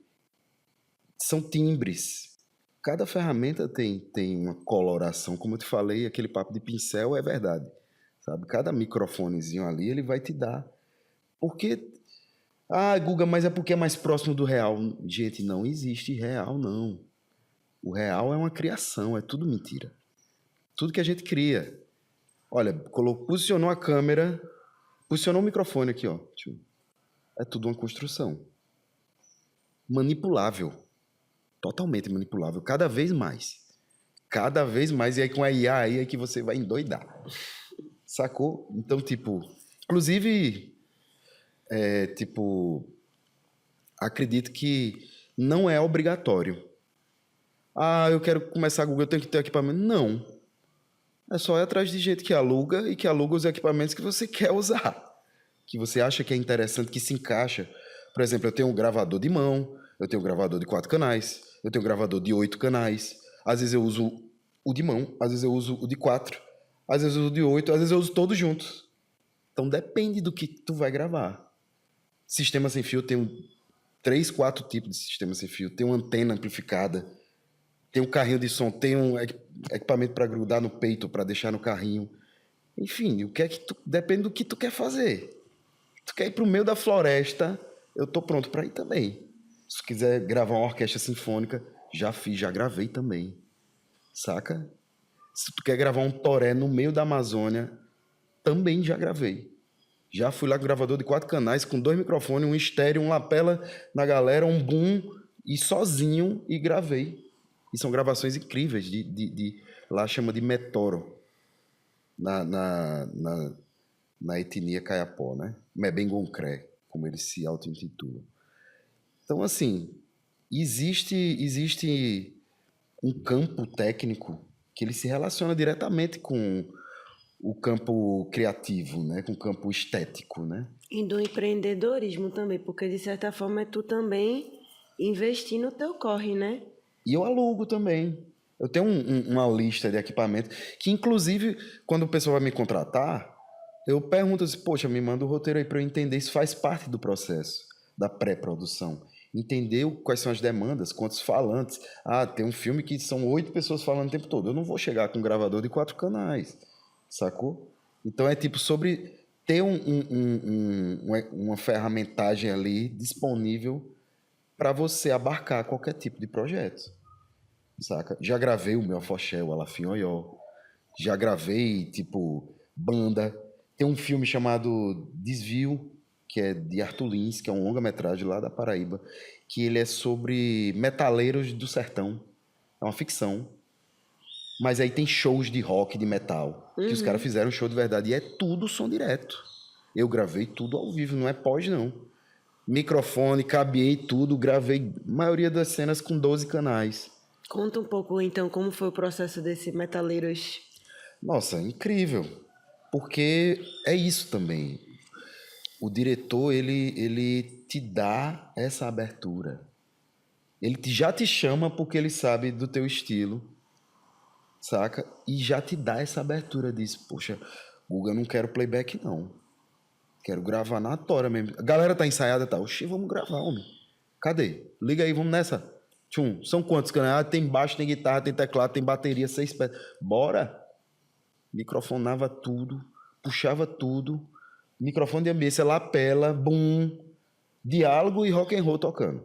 são timbres. Cada ferramenta tem uma coloração. Como eu te falei, aquele papo de pincel é verdade. Sabe? Cada microfonezinho ali, ele vai te dar. Porque, Guga, mas é porque é mais próximo do real. Gente, não existe real, não. O real é uma criação, é tudo mentira. Tudo que a gente cria. Olha, posicionou a câmera, posicionou o microfone aqui, ó. É tudo uma construção. Manipulável. Totalmente manipulável, cada vez mais. Cada vez mais, e aí com a IA aí é que você vai endoidar. Sacou? Então, tipo, inclusive, acredito que não é obrigatório. Eu quero começar a Google, eu tenho que ter equipamento. Não. É só ir atrás de gente que aluga e que aluga os equipamentos que você quer usar. Que você acha que é interessante, que se encaixa. Por exemplo, eu tenho um gravador de mão, eu tenho um gravador de 4 canais, eu tenho um gravador de 8 canais. Às vezes eu uso o de mão, às vezes eu uso o de 4, às vezes eu uso o de 8, às vezes eu uso todos juntos. Então depende do que tu vai gravar. Sistema sem fio, eu tenho 3, 4 tipos de sistema sem fio. Tem uma antena amplificada, tem um carrinho de som, tem um equipamento para grudar no peito, para deixar no carrinho. Enfim, o que é que depende do que tu quer fazer. Tu quer ir pro meio da floresta, eu tô pronto para ir também. Se tu quiser gravar uma orquestra sinfônica, já fiz, já gravei também. Saca? Se tu quer gravar um toré no meio da Amazônia, também já gravei. Já fui lá com gravador de 4 canais, com 2 microfones, um estéreo, um lapela na galera, um boom, e sozinho, e gravei. E são gravações incríveis, lá chama de Metoro, na etnia Kayapó, né? Mebengoncré, como eles se auto-intitulam. Então, assim, existe um campo técnico que ele se relaciona diretamente com o campo criativo, né? Com o campo estético, né? E do empreendedorismo também, porque de certa forma é tu também investir no teu corre, né? E eu alugo também. Eu tenho uma lista de equipamentos que, inclusive, quando o pessoal vai me contratar, eu pergunto assim, poxa, me manda o roteiro aí para eu entender se faz parte do processo da pré-produção. Entender quais são as demandas, quantos falantes. Tem um filme que são 8 pessoas falando o tempo todo. Eu não vou chegar com um gravador de 4 canais, sacou? Então é tipo sobre ter uma ferramentagem ali disponível para você abarcar qualquer tipo de projeto, saca? Já gravei o meu afoxé, o Alafinhoió. Já gravei, tipo, banda. Tem um filme chamado Desvio, que é de Arthur Lins, que é um longa-metragem lá da Paraíba, que ele é sobre metaleiros do sertão. É uma ficção. Mas aí tem shows de rock, de metal, que os caras fizeram show de verdade. E é tudo som direto. Eu gravei tudo ao vivo, não é pós, não. Microfone, cabeei tudo, gravei a maioria das cenas com 12 canais. Conta um pouco, então, como foi o processo desse Metaleiros. Nossa, incrível. Porque é isso também. O diretor, ele te dá essa abertura. Ele já te chama porque ele sabe do teu estilo, saca? E já te dá essa abertura. Diz, poxa, Guga, eu não quero playback, não. Quero gravar na tora mesmo. A galera tá ensaiada, tá? Oxi, vamos gravar, homem. Cadê? Liga aí, vamos nessa. Tchum, são quantos canais? Tem baixo, tem guitarra, tem teclado, tem bateria, 6 pés. Bora! Microfonava tudo, puxava tudo. Microfone de ambiência, lapela, boom, diálogo e rock and roll tocando.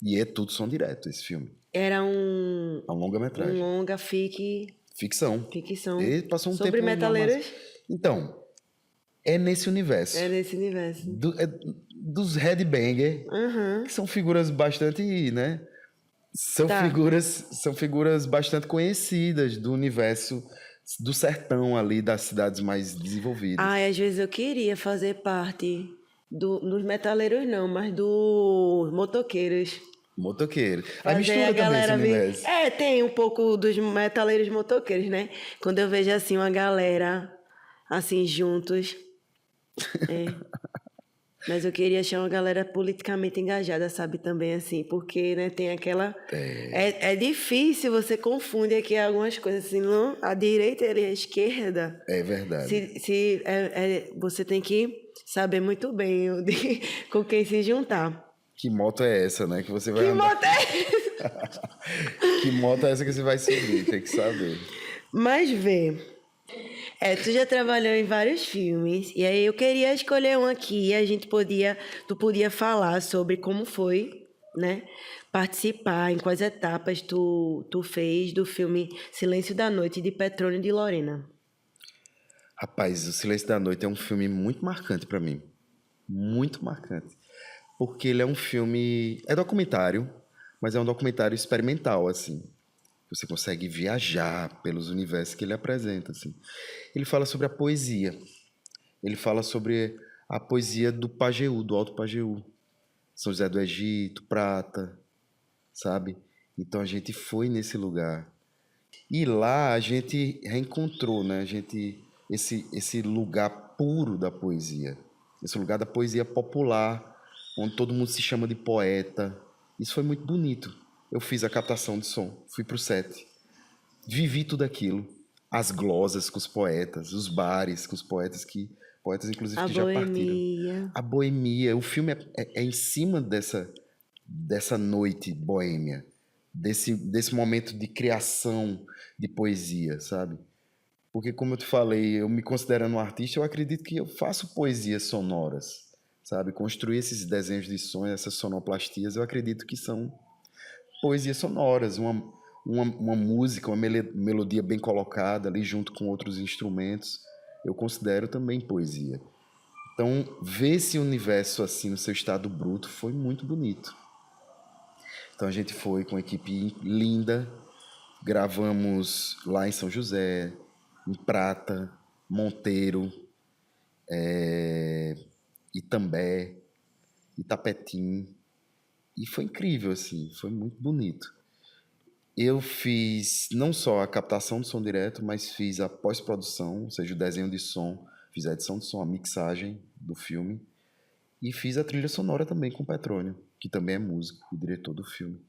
E é tudo som direto esse filme. Era É um longa-metragem. longa, fique... Ficção. Ficção. Ele passou um Sobre tempo... metaleiros? Então, é nesse universo. É nesse universo. Dos headbanger, que são figuras bastante, né? São figuras bastante conhecidas do universo do sertão ali, das cidades mais desenvolvidas. Às vezes eu queria fazer parte dos metaleiros não, mas dos motoqueiros. Motoqueiro. Aí Fazer mistura a também esse galera universo. tem um pouco dos metaleiros motoqueiros, né? Quando eu vejo assim uma galera assim juntos. Mas eu queria achar uma galera politicamente engajada, sabe, também, assim, porque, né, tem aquela... É difícil, você confunde aqui algumas coisas, assim, não, a direita e a esquerda... É verdade. Você tem que saber muito bem com quem se juntar. Que moto é essa, né? Que você vai Que andar. moto é essa? Que moto é essa que você vai subir? Tem que saber. Mas vê... tu já trabalhou em vários filmes, e aí eu queria escolher um aqui, tu podia falar sobre como foi, né, participar, em quais etapas tu fez do filme Silêncio da Noite, de Petrônio de Lorena. Rapaz, O Silêncio da Noite é um filme muito marcante pra mim. Muito marcante. Porque ele é um filme... É documentário, mas é um documentário experimental, assim. Você consegue viajar pelos universos que ele apresenta, assim. Ele fala sobre a poesia. Ele fala sobre a poesia do Pajeú, do Alto Pajeú. São José do Egito, Prata, sabe? Então a gente foi nesse lugar. E lá a gente reencontrou, né? Esse lugar puro da poesia. Esse lugar da poesia popular, onde todo mundo se chama de poeta. Isso foi muito bonito. Eu fiz a captação de som, fui pro set. Vivi tudo aquilo. As glosas com os poetas, os bares com os poetas poetas inclusive A que já partiram. boemia. A boemia, o filme é em cima dessa noite boêmia, desse momento de criação de poesia, sabe? Porque como eu te falei, eu me considerando um artista, eu acredito que eu faço poesias sonoras, sabe? Construir esses desenhos de som, essas sonoplastias, eu acredito que são poesias sonoras, uma música, uma melodia bem colocada ali junto com outros instrumentos, eu considero também poesia. Então, ver esse universo assim no seu estado bruto foi muito bonito. Então a gente foi com uma equipe linda, gravamos lá em São José, em Prata, Monteiro, Itambé, Itapetim, e foi incrível assim, foi muito bonito. Eu fiz não só a captação do som direto, mas fiz a pós-produção, ou seja, o desenho de som, fiz a edição de som, a mixagem do filme e fiz a trilha sonora também com o Petrônio, que também é músico, o diretor do filme.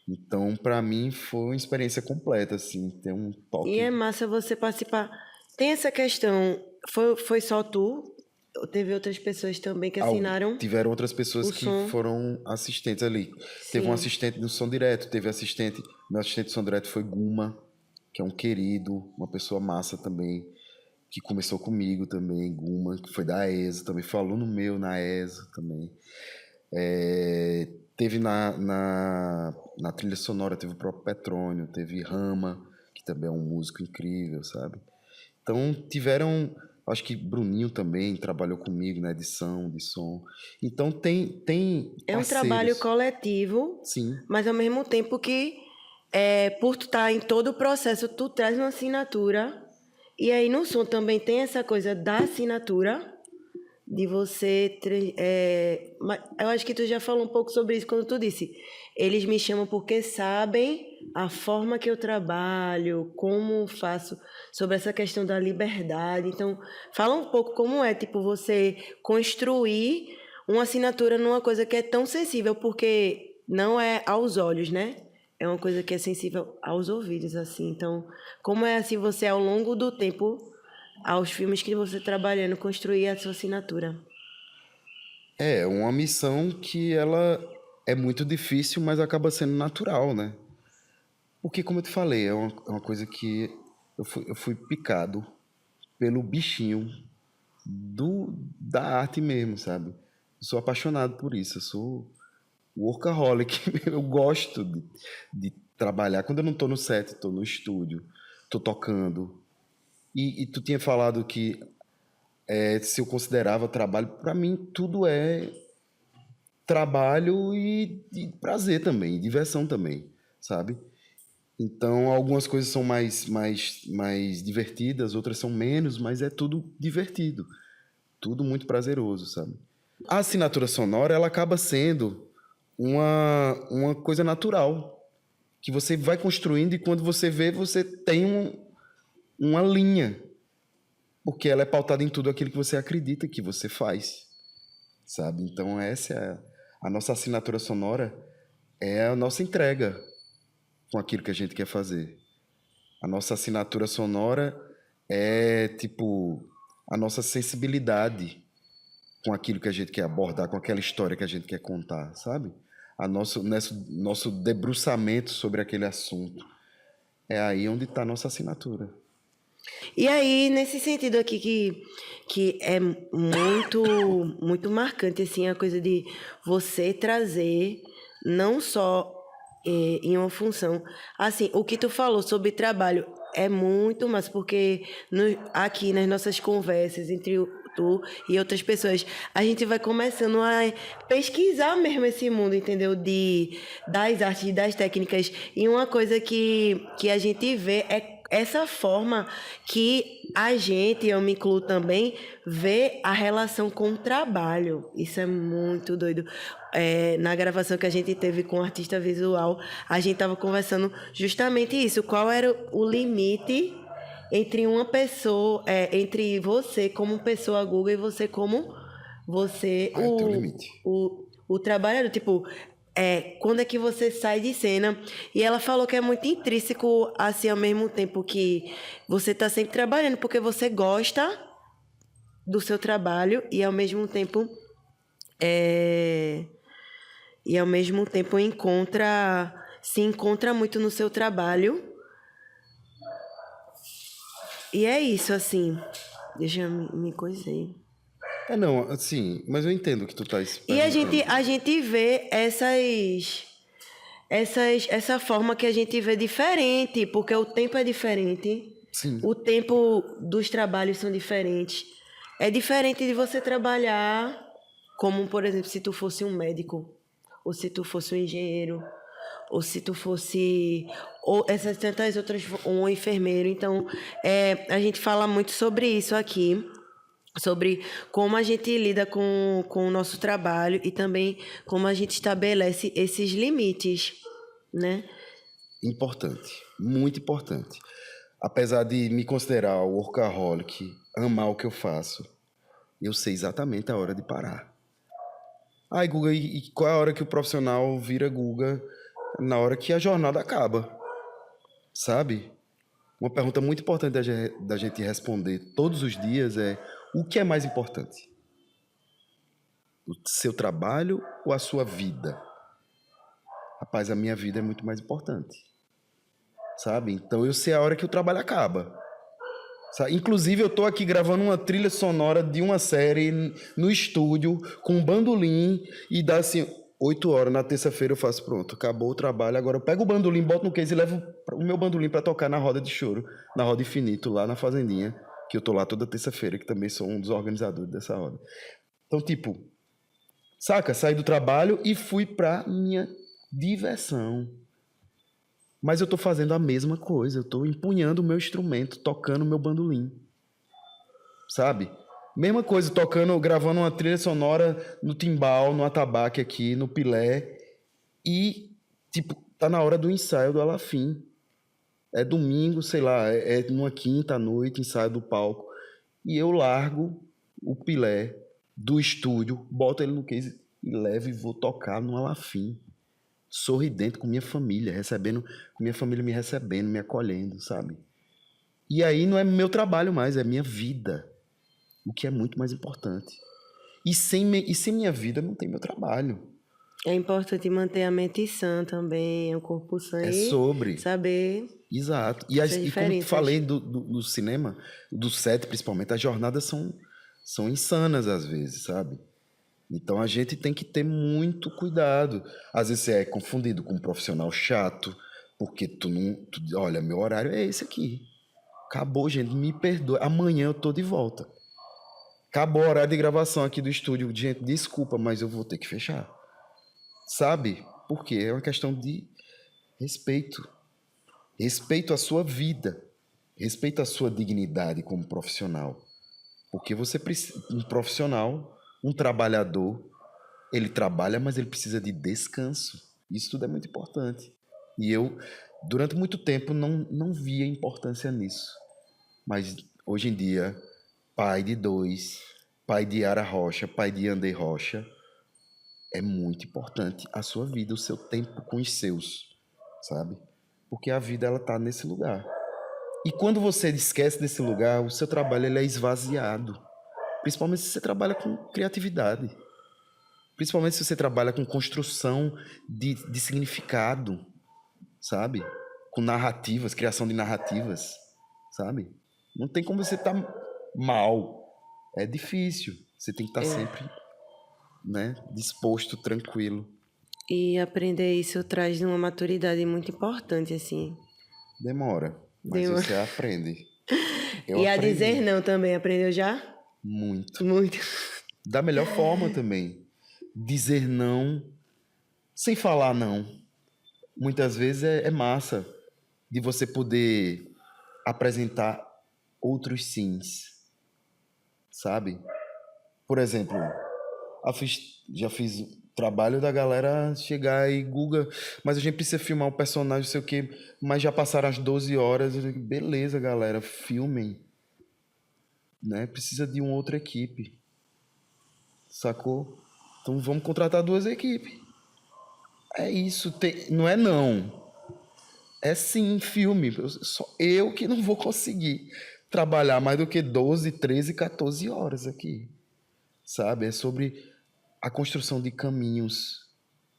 Então, para mim, foi uma experiência completa, assim, ter um toque. E é massa você participar. Tem essa questão, foi só tu? Ou teve outras pessoas também que assinaram? Tiveram outras pessoas que som. foram assistentes ali. Sim. Teve um assistente do som direto, meu assistente de som direto foi Guma, que é um querido, uma pessoa massa também, que começou comigo também, Guma, que foi da ESO, também foi aluno meu na ESO também. Teve na trilha sonora, teve o próprio Petrônio, teve Rama, que também é um músico incrível, sabe? Então tiveram, acho que Bruninho também trabalhou comigo na edição de som. Então tem É um parceiros. trabalho coletivo, Sim. mas ao mesmo tempo que, por tu estar em todo o processo, tu traz uma assinatura. E aí no som também tem essa coisa da assinatura, de você... eu acho que tu já falou um pouco sobre isso quando tu disse. Eles me chamam porque sabem a forma que eu trabalho, como faço, sobre essa questão da liberdade. Então, fala um pouco como é, tipo, você construir uma assinatura numa coisa que é tão sensível, porque não é aos olhos, né? É uma coisa que é sensível aos ouvidos, assim. Então, como é assim você, ao longo do tempo, aos filmes que você trabalhando, construir a sua assinatura? É uma missão que ela é muito difícil, mas acaba sendo natural, né? Porque, como eu te falei, é uma coisa que eu fui picado pelo bichinho da arte mesmo, sabe? Eu sou apaixonado por isso, eu sou workaholic, eu gosto de trabalhar. Quando eu não estou no set, estou no estúdio. tô tocando. E tu tinha falado que se eu considerava trabalho, para mim tudo é trabalho e prazer também, diversão também, sabe? Então, algumas coisas são mais divertidas, outras são menos, mas é tudo divertido, tudo muito prazeroso, sabe? A assinatura sonora, ela acaba sendo uma coisa natural, que você vai construindo e quando você vê, você tem uma linha, porque ela é pautada em tudo aquilo que você acredita que você faz, sabe? Então, essa é a nossa assinatura sonora, é a nossa entrega com aquilo que a gente quer fazer. A nossa assinatura sonora é, tipo, a nossa sensibilidade com aquilo que a gente quer abordar, com aquela história que a gente quer contar, sabe? Nosso debruçamento sobre aquele assunto. É aí onde está a nossa assinatura. E aí, nesse sentido aqui, que é muito marcante, assim, a coisa de você trazer, não só em uma função. Assim, o que tu falou sobre trabalho é muito mais, porque aqui nas nossas conversas entre tu e outras pessoas, a gente vai começando a pesquisar mesmo esse mundo, entendeu? Das artes e das técnicas. E uma coisa que a gente vê é essa forma que a gente, eu me incluo também, vê a relação com o trabalho. Isso é muito doido. Na gravação que a gente teve com o artista visual, a gente estava conversando justamente isso. Qual era o limite entre uma pessoa, entre você como pessoa Google e você como você, Tem um limite. o trabalhador. Tipo, quando é que você sai de cena? E ela falou que é muito intrínseco, assim, ao mesmo tempo que você está sempre trabalhando, porque você gosta do seu trabalho e ao mesmo tempo se encontra muito no seu trabalho. E é isso, assim. Deixa eu me coisei. Não, assim, mas eu entendo o que tu tá E perguntando. a gente vê essa forma que a gente vê diferente, porque o tempo é diferente. Sim. O tempo dos trabalhos são diferentes. É diferente de você trabalhar como, por exemplo, se tu fosse um médico, ou se tu fosse um engenheiro, ou se tu fosse ou essas tantas outras, um enfermeiro. Então, a gente fala muito sobre isso aqui, sobre como a gente lida com o nosso trabalho e também como a gente estabelece esses limites, né? Importante, muito importante. Apesar de me considerar workaholic, amar o que eu faço, eu sei exatamente a hora de parar. Ai, Guga, e qual é a hora que o profissional vira Guga? Na hora que a jornada acaba, sabe? Uma pergunta muito importante da gente responder todos os dias é: o que é mais importante? O seu trabalho ou a sua vida? Rapaz, a minha vida é muito mais importante, sabe? Então eu sei a hora que o trabalho acaba. Sabe? Inclusive, eu tô aqui gravando uma trilha sonora de uma série no estúdio, com um bandolim, e dá assim, 8 horas, na terça-feira eu faço, pronto, acabou o trabalho, agora eu pego o bandolim, boto no case e levo o meu bandolim para tocar na roda de choro, na roda infinito, lá na Fazendinha, que eu tô lá toda terça-feira, que também sou um dos organizadores dessa roda. Então, tipo, saca? Saí do trabalho e fui pra minha diversão. Mas eu tô fazendo a mesma coisa, eu tô empunhando o meu instrumento, tocando o meu bandolim. Sabe? Mesma coisa, tocando, gravando uma trilha sonora no timbal, no atabaque aqui, no pilé. E, tipo, tá na hora do ensaio do Alafim. É domingo, sei lá, é numa quinta à noite, ensaio do palco. E eu largo o pilé do estúdio, boto ele no case e levo e vou tocar no Alafim. Sorridente com minha família, minha família me recebendo, me acolhendo, sabe? E aí não é meu trabalho mais, é minha vida. O que é muito mais importante. E sem minha vida não tem meu trabalho. É importante manter a mente sã também, o corpo sã É e sobre. saber. Exato. E como eu falei do cinema, do set principalmente, as jornadas são insanas às vezes, sabe? Então a gente tem que ter muito cuidado. Às vezes você é confundido com um profissional chato, porque olha, meu horário é esse aqui. Acabou, gente, me perdoe. Amanhã eu tô de volta. Acabou o horário de gravação aqui do estúdio. Gente, desculpa, mas eu vou ter que fechar. Sabe? Por quê? É uma questão de respeito. Respeito à sua vida. Respeito à sua dignidade como profissional. Porque você precisa... Um profissional, um trabalhador, ele trabalha, mas ele precisa de descanso. Isso tudo é muito importante. E eu, durante muito tempo, não via importância nisso. Mas, hoje em dia, pai de 2, pai de Yara Rocha, pai de André Rocha, é muito importante a sua vida, o seu tempo com os seus, sabe? Porque a vida, ela tá nesse lugar. E quando você esquece desse lugar, o seu trabalho ele é esvaziado. Principalmente se você trabalha com criatividade. Principalmente se você trabalha com construção de significado, sabe? Com narrativas, criação de narrativas, sabe? Não tem como você estar mal. É difícil. Você tem que estar sempre, né, disposto, tranquilo. E aprender isso traz uma maturidade muito importante, assim. Demora, mas você aprende. Eu E a aprendi dizer não também, aprendeu já? muito. Muito. Da melhor forma também. Dizer não sem falar não. Muitas vezes é massa de você poder apresentar outros sims, sabe? Por exemplo, já fiz trabalho da galera chegar e Guga, mas a gente precisa filmar um personagem, não sei o quê, mas já passaram as 12 horas. Eu digo, beleza, galera, filmem. Né? Precisa de uma outra equipe. Sacou? Então vamos contratar 2 equipes. É isso, não é não. É sim, filme. Só eu que não vou conseguir trabalhar mais do que 12, 13, 14 horas aqui. Sabe? É sobre a construção de caminhos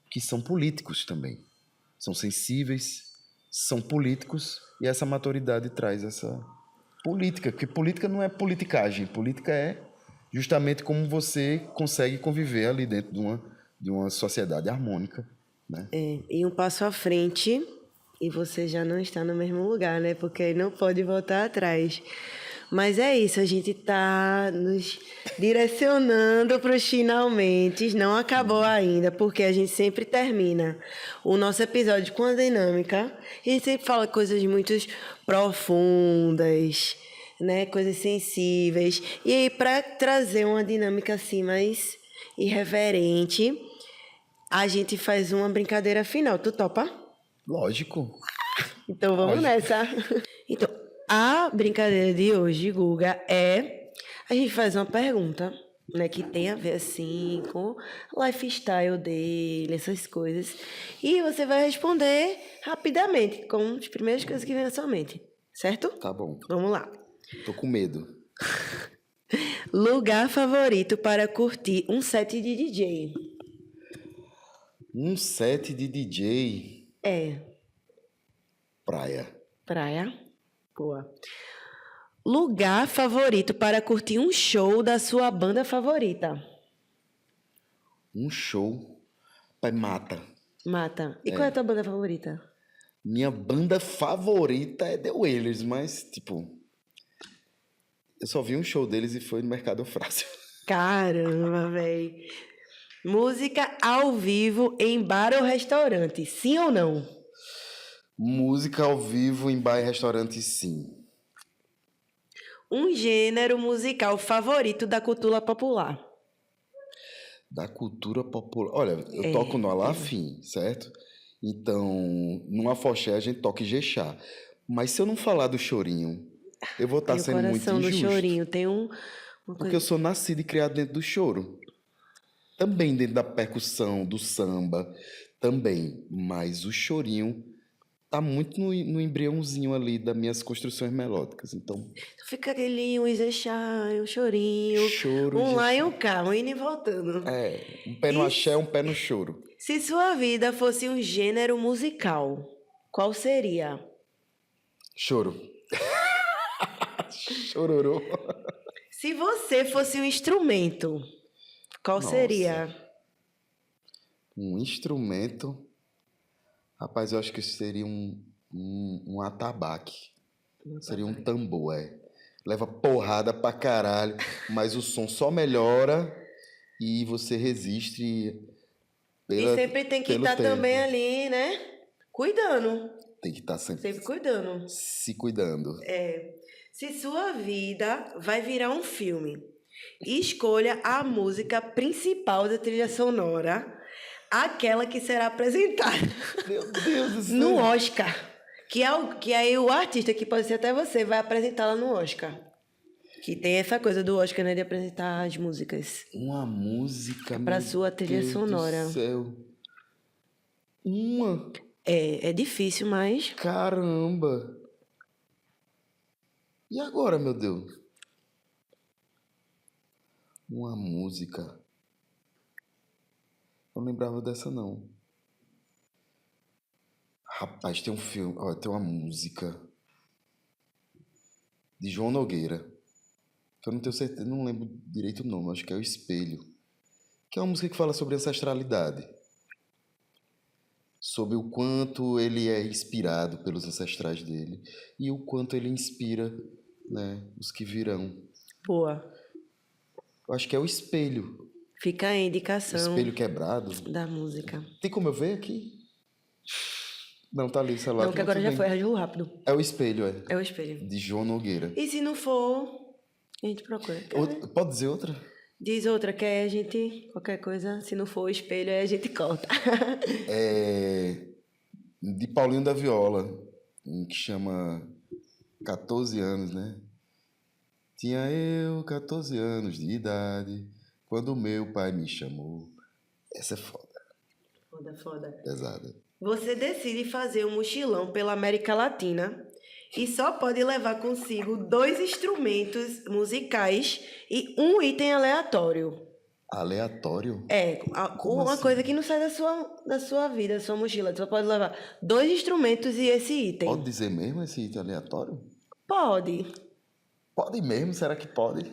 que são políticos também. São sensíveis, são políticos, e essa maturidade traz essa política. Porque política não é politicagem. Política é justamente como você consegue conviver ali dentro de uma sociedade harmônica, né? E um passo à frente e você já não está no mesmo lugar, né? Porque aí não pode voltar atrás. Mas é isso, a gente está nos direcionando para os finalmente. Não acabou ainda, porque a gente sempre termina o nosso episódio com a dinâmica. A gente sempre fala coisas muito profundas, né? Coisas sensíveis. E aí, para trazer uma dinâmica assim mais irreverente, a gente faz uma brincadeira final. Tu topa? Lógico. Então vamos nessa. Então, a brincadeira de hoje, Guga, é a gente faz uma pergunta, né, que tem a ver assim com o lifestyle dele, essas coisas. E você vai responder rapidamente, com as primeiras coisas que vem na sua mente. Certo? Tá bom. Vamos lá. Tô com medo. Lugar favorito para curtir um set de DJ? Um set de DJ. É. Praia. Praia. Boa. Lugar favorito para curtir um show da sua banda favorita? Um show. Pai, mata. Mata. E qual é a tua banda favorita? Minha banda favorita é The Wailers, mas, tipo... Eu só vi um show deles e foi no Mercado Frágil. Caramba, velho. Música ao vivo em bar ou restaurante, sim ou não? Música ao vivo em bar e restaurante, sim. Um gênero musical favorito da cultura popular? Da cultura popular. Olha, eu toco no Alafim, certo? Então, no afoxé a gente toca Ijexá. Mas se eu não falar do chorinho, eu vou estar Tem o sendo muito coração do injusto. chorinho, tem uma Porque coisa... eu sou nascido e criado dentro do choro. Também dentro da percussão, do samba, também. Mas o chorinho tá muito no embriãozinho ali das minhas construções melódicas. Então, Fica aquele um Ijexá, um chorinho, choro, um lá e Ijexá. um cá, um indo e voltando. Um pé no axé, um pé no choro. Se sua vida fosse um gênero musical, qual seria? Choro. Chororô. Se você fosse um instrumento, qual seria? Um instrumento. Rapaz, eu acho que seria um atabaque. Seria um tambor, leva porrada pra caralho, mas o som só melhora e você resiste E sempre tem que pelo estar tempo. também ali, né? Cuidando. Tem que estar sempre Sempre cuidando. se cuidando. Se sua vida vai virar um filme, escolha a música principal da trilha sonora, aquela que será apresentada Meu Deus do céu. no Oscar. Que aí o artista, que pode ser até você, vai apresentá-la no Oscar. Que tem essa coisa do Oscar, né? De apresentar as músicas. Uma música, Pra meu sua trilha Deus sonora. do céu. Uma. É difícil, mas... Caramba. E agora, meu Deus? Uma música. Não lembrava dessa, não. Rapaz, tem um filme, ó, tem uma música de João Nogueira, que eu não tenho certeza, não lembro direito o nome, acho que é O Espelho, que é uma música que fala sobre ancestralidade, sobre o quanto ele é inspirado pelos ancestrais dele e o quanto ele inspira, né, os que virão. Boa. Eu acho que é O Espelho. Fica a indicação Espelho quebrado. da música. Tem como eu ver aqui? Não, tá ali o celular. Não, que agora já foi, agiu rápido. É O Espelho, É o espelho. de João Nogueira. E se não for, a gente procura. Pode dizer outra? Diz outra, que aí a gente, qualquer coisa, se não for o espelho, aí a gente corta. De Paulinho da Viola, um que chama 14 anos, né? Tinha eu 14 anos de idade, quando meu pai me chamou. Essa é foda, Foda. pesada. Você decide fazer um mochilão pela América Latina e só pode levar consigo 2 instrumentos musicais e um item aleatório. Aleatório? Uma assim? coisa que não sai da sua vida, da sua mochila. Você só pode levar 2 instrumentos e esse item. Pode dizer mesmo esse item aleatório? Pode. Pode mesmo? Será que pode?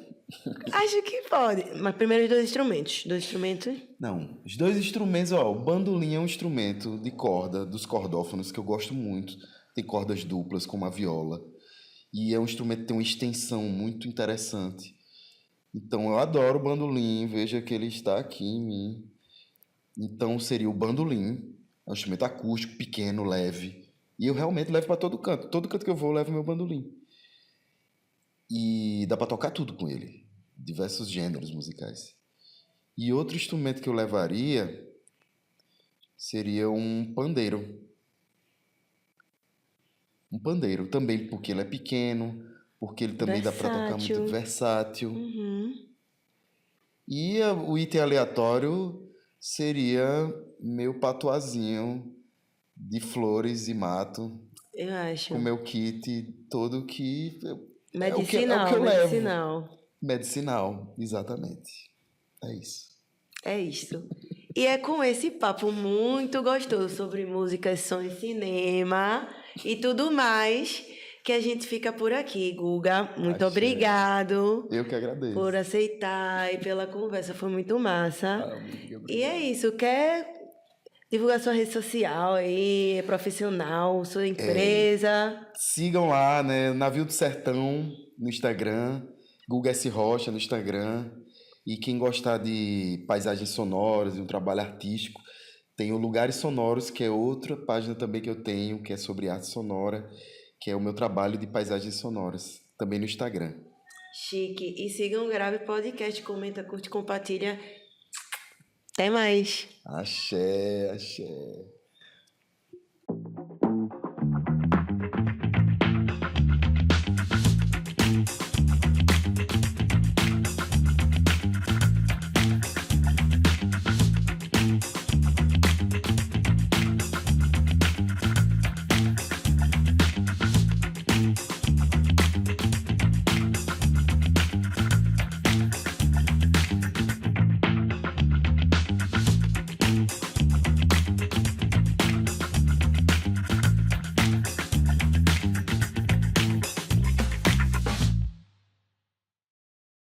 Acho que pode. Mas primeiro os 2 instrumentos. 2 instrumentos. Não, os 2 instrumentos, ó, o bandolim é um instrumento de corda, dos cordófonos, que eu gosto muito. Tem cordas duplas, como a viola. E é um instrumento que tem uma extensão muito interessante. Então, eu adoro o bandolim, veja que ele está aqui em mim. Então, seria o bandolim, é um instrumento acústico, pequeno, leve. E eu realmente levo para todo canto. Todo canto que eu vou, eu levo meu bandolim. E dá para tocar tudo com ele. Diversos gêneros musicais. E outro instrumento que eu levaria seria um pandeiro. Um pandeiro também, porque ele é pequeno, porque ele também dá para tocar muito versátil. Uhum. E o item aleatório seria meu patuazinho de flores e mato, Eu acho. com meu kit todo que... Medicinal, é o que eu medicinal. levo. Medicinal, exatamente. É isso. É isso. E é com esse papo muito gostoso sobre música, som e cinema e tudo mais que a gente fica por aqui, Guga. Muito Axé. Obrigado. Eu que agradeço. Por aceitar e pela conversa. Foi muito massa. Amiga, E é isso. Quer divulgar sua rede social aí, profissional, sua empresa? Sigam lá, né? Navio do Sertão no Instagram, Guga S. Rocha no Instagram. E quem gostar de paisagens sonoras e um trabalho artístico, tem o Lugares Sonoros, que é outra página também que eu tenho, que é sobre arte sonora, que é o meu trabalho de paisagens sonoras, também no Instagram. Chique. E sigam o Grave Podcast, comenta, curte, compartilha. Até mais. Axé, axé.